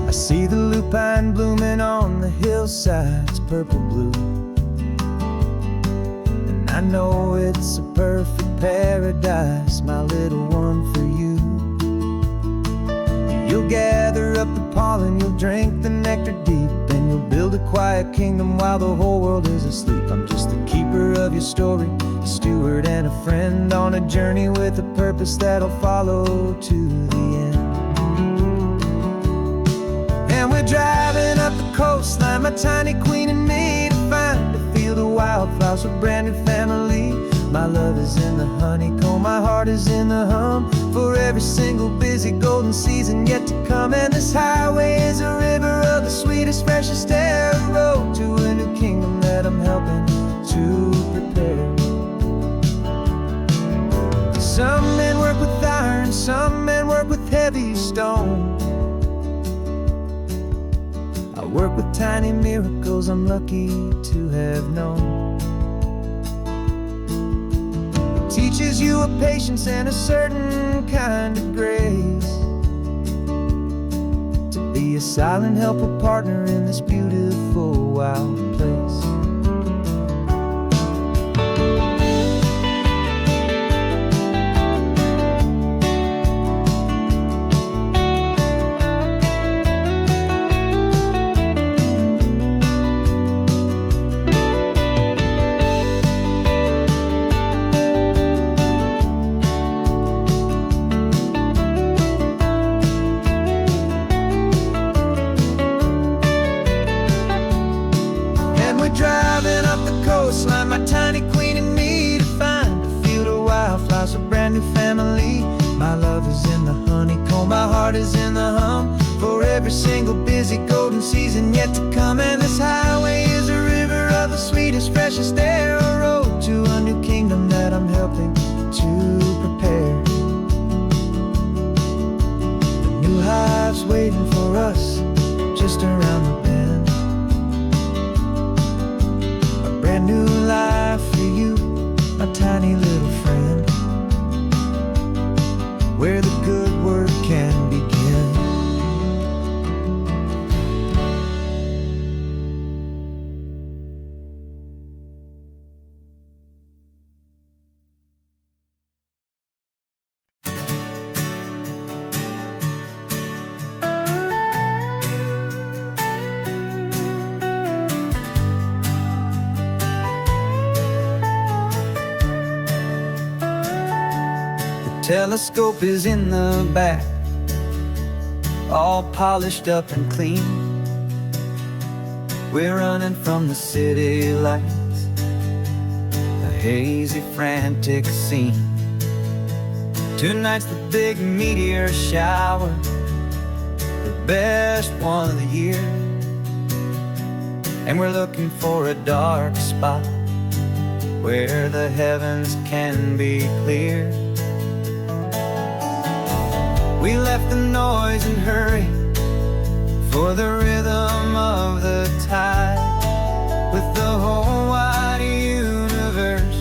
I see the lupine blooming on the hillsides, purple blue, I know it's a perfect paradise, my little one, for you. You'll gather up the pollen, you'll drink the nectar deep, and you'll build a quiet kingdom while the whole world is asleep. I'm just the keeper of your story, a steward and a friend, on a journey with a purpose that'll follow to the end. And we're driving up the coastline, my tiny queen and me, to find a field of wildflowers with brand new family. My love is in the honeycomb, my heart is in the hum, for every single busy golden season yet to come. And this highway is a river of the sweetest, freshest air, a road to a new kingdom that I'm helping to prepare. Some men work with iron, some men work with heavy stone. I work with tiny miracles I'm lucky to have known. Teaches you a patience and a certain kind of grace, to be a silent helper partner in this beautiful wild place. Driving up the coastline, my tiny queen and me, to find a field of wildflowers, a brand new family. My love is in the honeycomb, my heart is in the hum, for every single busy golden season yet to come. And this highway is a river of the sweetest, freshest air, a road to a new kingdom that I'm helping to prepare. The new hive's waiting for us just around the bend. Brand new life for you, my tiny little friend, where the good work can begin. Telescope is in the back, all polished up and clean. We're running from the city lights, a hazy, frantic scene. Tonight's the big meteor shower, the best one of the year. And we're looking for a dark spot where the heavens can be clear. We left the noise and hurry for the rhythm of the tide, with the whole wide universe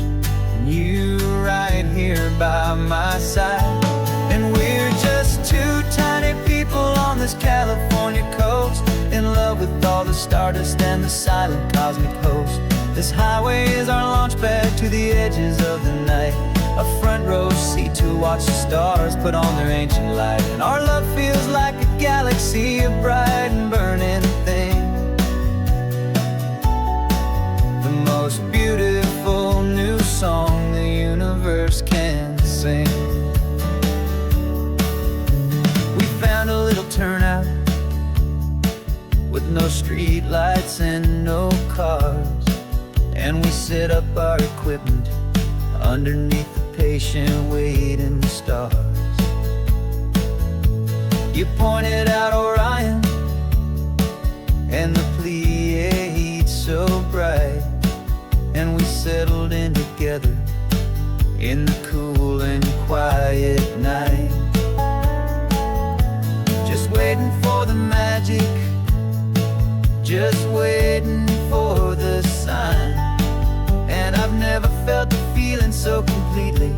and you right here by my side. And we're just two tiny people on this California coast, in love with all the stardust and the silent cosmic host. This highway is our launch pad to the edges of the night, a front row seat to watch the stars put on their ancient light. And our love feels like a galaxy, a bright and burning thing, the most beautiful new song the universe can sing. We found a little turnout with no street lights and no cars, and we set up our equipment underneath the patient waiting stars. You pointed out Orion and the Pleiades so bright, and we settled in together in the cool and quiet night, just waiting for the magic, just waiting for the sign. And I've never felt the feeling so completely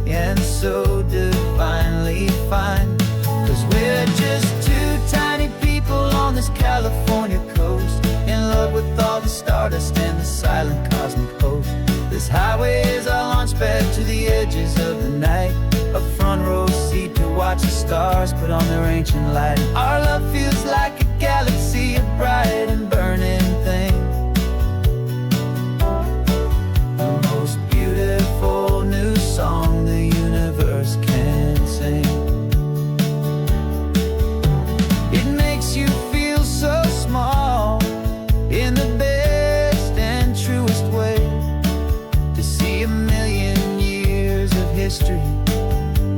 and so divinely fine, 'cause we're just two tiny people on this California coast, in love with all the stardust and the silent cosmic host. This highway is our launch pad to the edges of the night, a front row seat to watch the stars put on their ancient light. Our love feels like a galaxy, a bright and burning thing, the most beautiful new song the universe can sing. It makes you feel history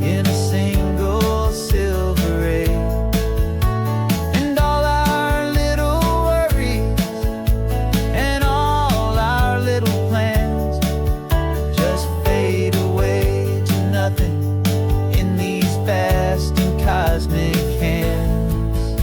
in a single silver ray. And all our little worries and all our little plans just fade away to nothing in these vast and cosmic hands.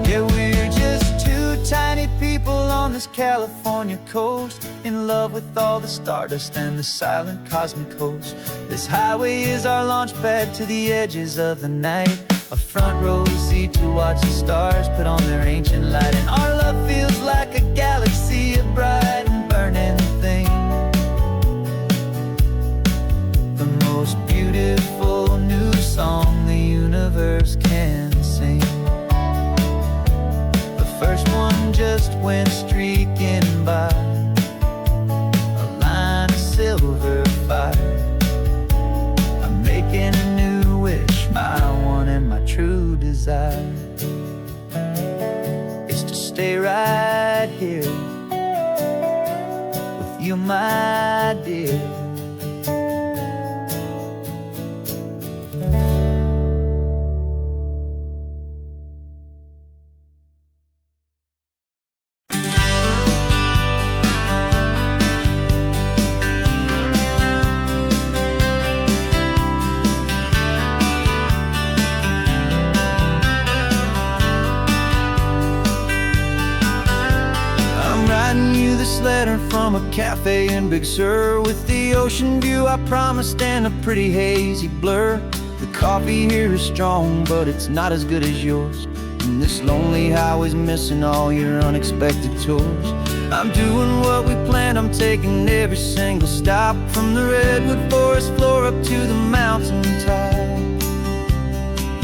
Yeah, we're just two tiny people on this California coast, in love with all the stardust and the silent cosmic host. This highway is our launch pad to the edges of the night, a front row seat to watch the stars put on their ancient light. And our love feels like a galaxy of bright and burning things, the most beautiful new song the universe can sing. The first one just went streaking by, a line of silver fire. I'm making a new wish, my one and my true desire is to stay right here with you, my dear. Writing you this letter from a cafe in Big Sur, with the ocean view I promised and a pretty hazy blur. The coffee here is strong, but it's not as good as yours, and this lonely highway's missing all your unexpected tours. I'm doing what we planned, I'm taking every single stop, from the redwood forest floor up to the mountain top.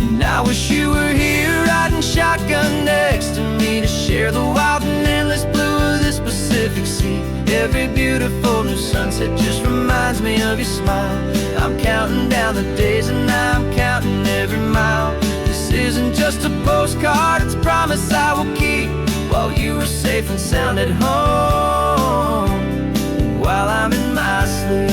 And I wish you were here riding shotgun next to me to share the wild and endless blue of this Pacific Sea. Every beautiful new sunset just reminds me of your smile. I'm counting down the days and I'm counting every mile. This isn't just a postcard, it's a promise I will keep, while you are safe and sound at home, while I'm in my sleep.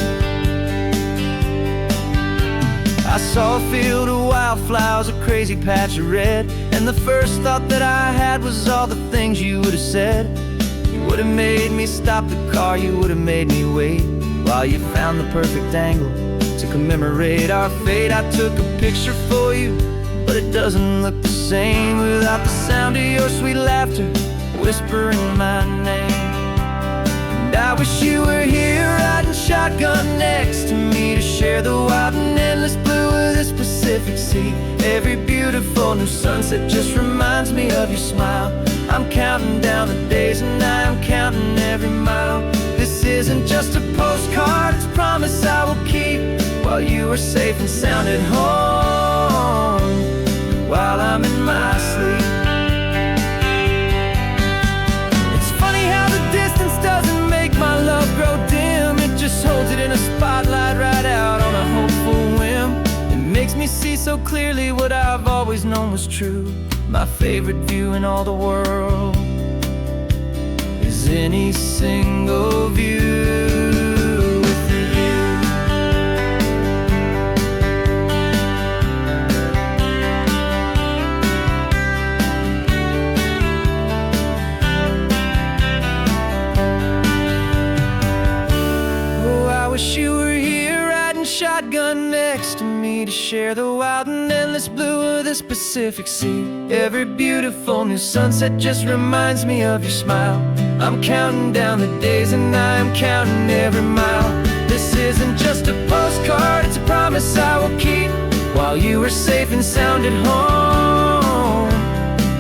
I saw a field of wildflowers, a crazy patch of red, and the first thought that I had was all the things you would have said. You would have made me stop the car, you would have made me wait, while you found the perfect angle to commemorate our fate. I took a picture for you, but it doesn't look the same without the sound of your sweet laughter whispering my name. And I wish you were here riding shotgun next to me to share the wild and endless blue of this Pacific Sea. Every beautiful new sunset just reminds me of your smile. I'm counting down the days and I'm counting every mile. This isn't just a postcard, it's a promise I will keep, while you are safe and sound at home, while I'm in my sleep. Doesn't make my love grow dim, it just holds it in a spotlight right out on a hopeful whim. It makes me see so clearly what I've always known was true. My favorite view in all the world is any single view with you. I wish you were here riding shotgun next to me to share the wild and endless blue of this Pacific Sea. Every beautiful new sunset just reminds me of your smile. I'm counting down the days and I'm counting every mile. This isn't just a postcard, it's a promise I will keep, while you are safe and sound at home,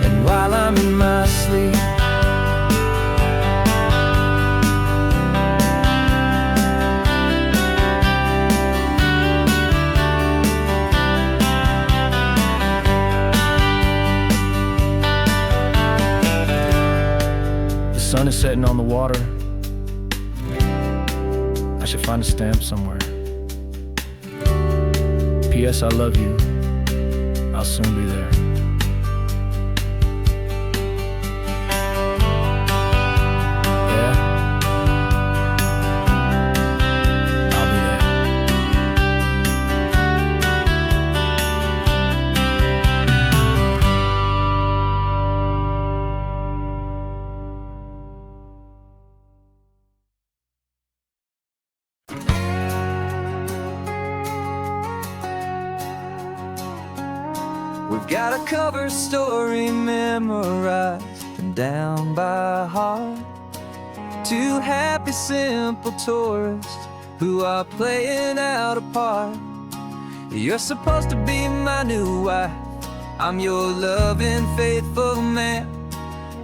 and while I'm in my sleep. The sun is setting on the water. I should find a stamp somewhere. P.S. I love you. I'll soon be there. Yeah? I'll be there. We've got a cover story memorized and down by heart. Two happy, simple tourists who are playing out a part. You're supposed to be my new wife, I'm your loving, faithful man,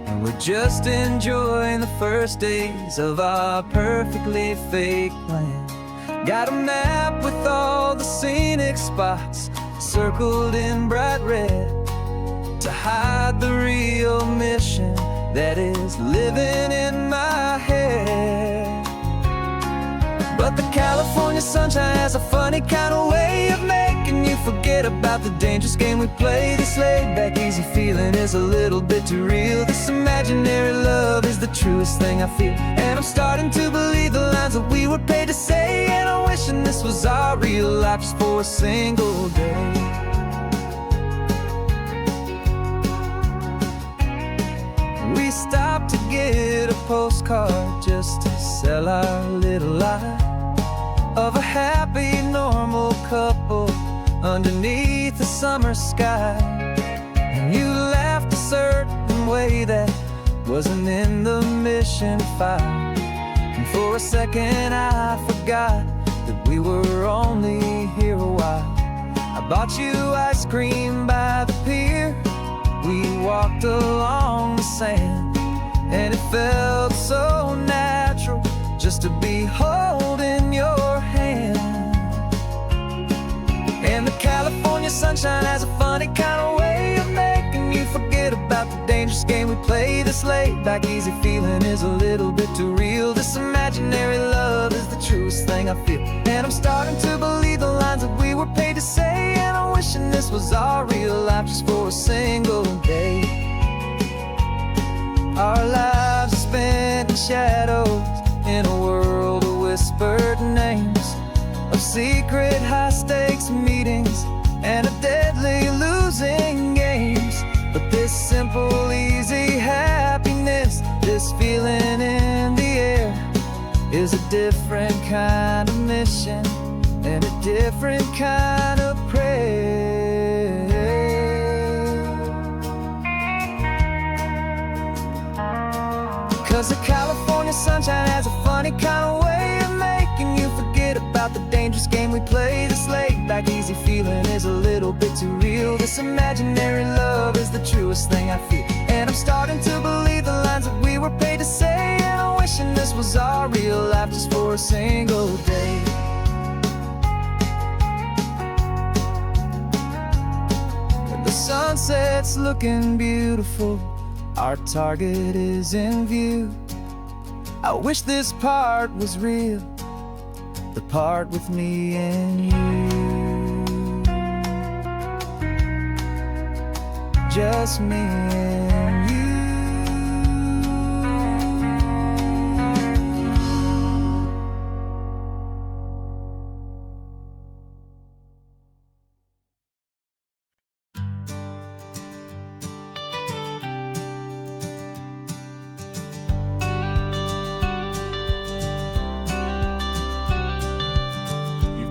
and we're just enjoying the first days of our perfectly fake plan. Got a map with all the scenic spots circled in bright red to hide the real mission that is living in my head. But the California sunshine has a funny kind of way of making you forget about the dangerous game we play. This laid-back, easy feeling is a little bit too real. This imaginary love is the truest thing I feel, and I'm starting to believe the lines that we were paid to say. And I'm wishing this was our real life just for a single day. We stopped to get a postcard just to sell our little lie of a happy, normal couple underneath the summer sky. And you laughed a certain way that wasn't in the mission file, and for a second I forgot that we were only here a while. I bought you ice cream by the pier, we walked along the sand, and it felt so natural just to be holding your hand. And the California sunshine has a funny kind of way of making you forget about the dangerous game we play. This laid-back, easy feeling is a little bit too real. This imaginary love is the truest thing I feel, and I'm starting to believe the lines that we were paid to say. And I'm wishing this was our real life just for a single day. Our lives are spent in shadows, in a world of whispered names, of secret high-stakes meetings and of deadly losing games. But this simple, easy happiness, this feeling in the air, is a different kind of mission and a different kind of prayer. 'Cause the California sunshine has a funny kind of way of making you forget about the dangerous game we play. This laid-back, easy feeling is a little bit too real. This imaginary love is the truest thing I feel, and I'm starting to believe the lines that we were paid to say. And I'm wishing this was our real life just for a single day. And the sunset's looking beautiful, our target is in view. I wish this part was real, the part with me and you. Just me and you.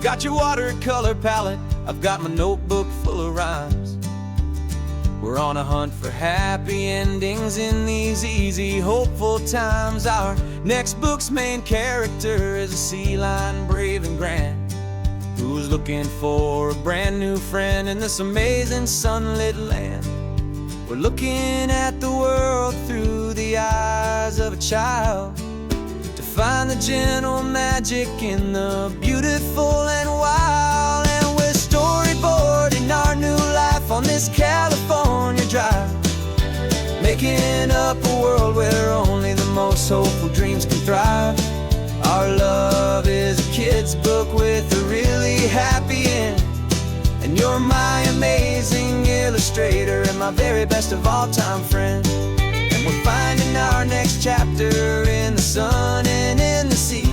Got your watercolor palette, I've got my notebook full of rhymes. We're on a hunt for happy endings in these easy, hopeful times. Our next book's main character is a sea lion, brave and grand, who's looking for a brand new friend in this amazing sunlit land. We're looking at the world through the eyes of a child, find the gentle magic in the beautiful and wild. And we're storyboarding our new life on this California drive, making up a world where only the most hopeful dreams can thrive. Our love is a kid's book with a really happy end, and you're my amazing illustrator and my very best of all time friend. And we're finding our next chapter in the sun and in the sea,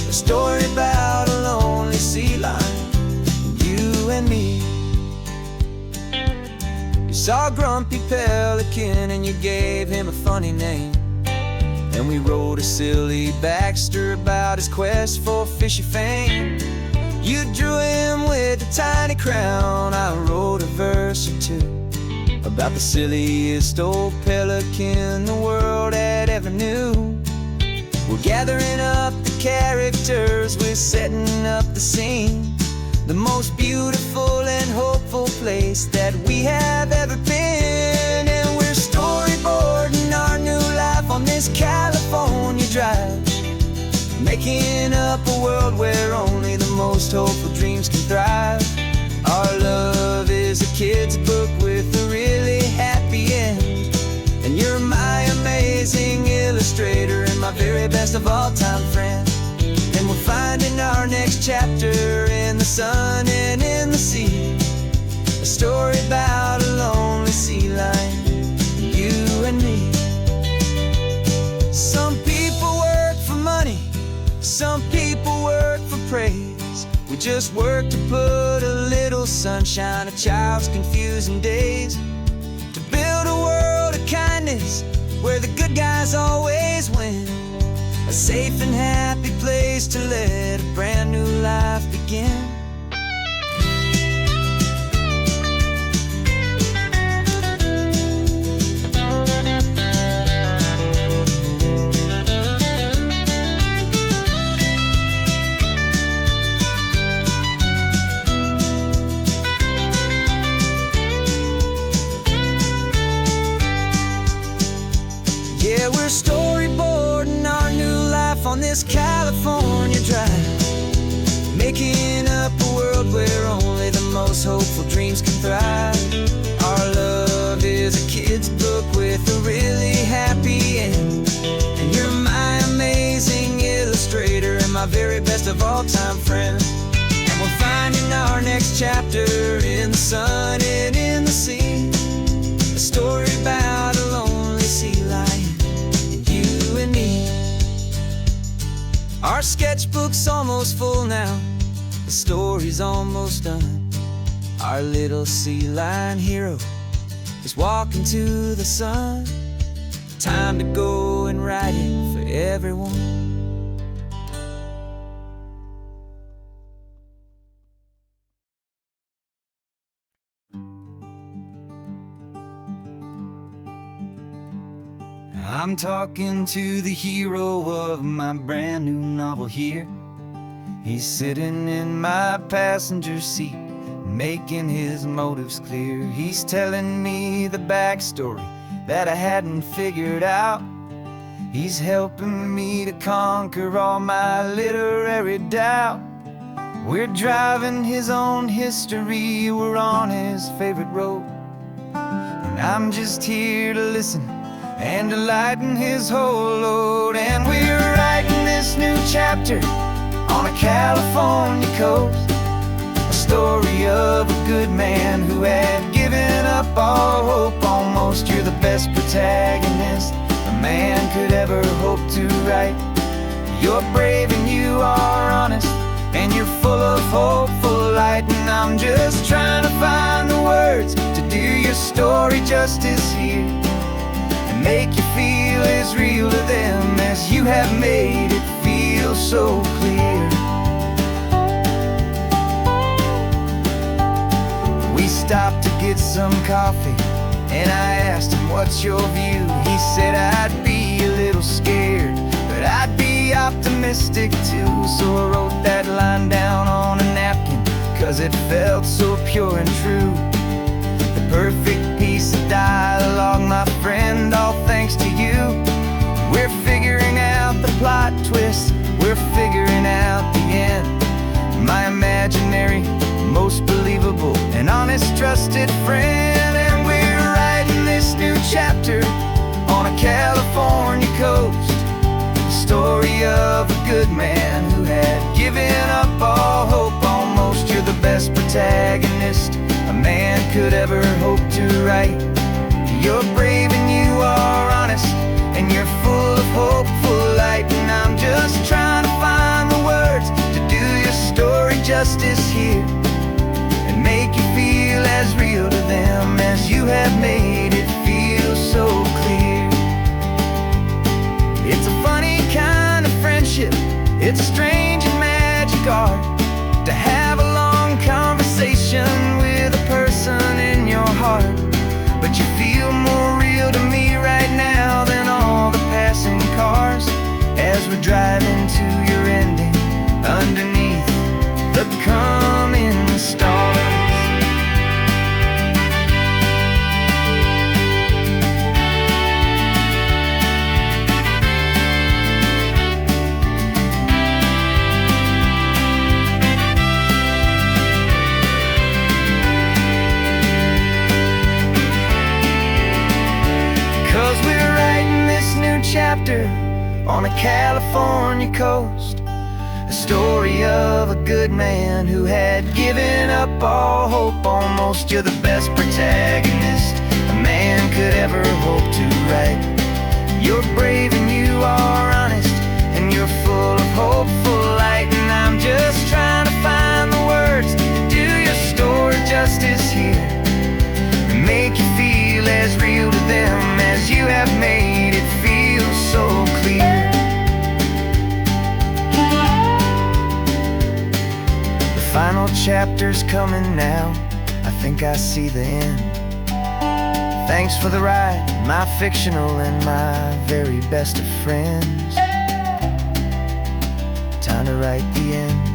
a story about a lonely sea lion, you and me. You saw a grumpy pelican and you gave him a funny name, and we wrote a silly Baxter about his quest for fishy fame. You drew him with a tiny crown. I wrote a verse or two about the silliest old pelican the world had ever knew. We're gathering up the characters, we're setting up the scene, the most beautiful and hopeful place that we have ever been. And we're storyboarding our new life on this California drive, making up a world where only the most hopeful dreams can thrive. Our love is a kid's book with a really happy end, and you're my amazing illustrator and my very best of all-time friend. And we're finding our next chapter in the sun and in the sea, a story about a lonely sea lion, you and me. Some people work for money, some people work for praise. We just work to put a little sunshine in a child's confusing days, to build a world of kindness where the good guys always win, a safe and happy place to let a brand new life begin. Yeah, we're storyboarding our new life on this California drive, making up a world where only the most hopeful dreams can thrive. Our love is a kid's book with a really happy end, and you're my amazing illustrator and my very best of all-time friend. And we're finding our next chapter in the sun and in the sea, a story about a lonely sea lion, you and me. Our sketchbook's almost full now, the story's almost done. Our little sea lion hero is walking to the sun. Time to go and write it for everyone. I'm talking to the hero of my brand new novel here. He's sitting in my passenger seat, making his motives clear. He's telling me the backstory that I hadn't figured out. He's helping me to conquer all my literary doubt. We're driving his own history, we're on his favorite road, and I'm just here to listen and to lighten his whole load. And we're writing this new chapter on a California coast, a story of a good man who had given up all hope almost. You're the best protagonist a man could ever hope to write. You're brave and you are honest, and you're full of hopeful light. And I'm just trying to find the words to do your story justice here, make you feel as real to them as you have made it feel so clear. We stopped to get some coffee, and I asked him, what's your view? He said, I'd be a little scared, but I'd be optimistic too. So I wrote that line down on a napkin, 'cause it felt so pure and true. The perfect piece of dialogue, my friend, all thanks to you. We're figuring out the plot twist, we're figuring out the end. My imaginary, most believable and honest trusted friend. And we're writing this new chapter on a California coast, the story of a good man who had given up all hope almost. You're the best protagonist a man could ever hope to write. You're brave and you are honest, and you're full of hopeful light. And I'm just trying to find the words to do your story justice here, and make you feel as real to them as you have made it feel so clear. It's a funny kind of friendship, it's a strange and magic art to have start. But you feel more real to me right now than all the passing cars, as we're driving to your ending underneath the coming stars. 'Cause we're writing this new chapter on a California coast, a story of a good man who had given up all hope almost. You're the best protagonist a man could ever hope to write. You're brave and you are honest, and you're full of hopeful light. And I'm just trying to find the words to do your story justice here, and make you feel as real to them as you have made it feel so clear. The final chapter's coming now, I think I see the end. Thanks for the ride, my fictional and my very best of friends. Time to write the end.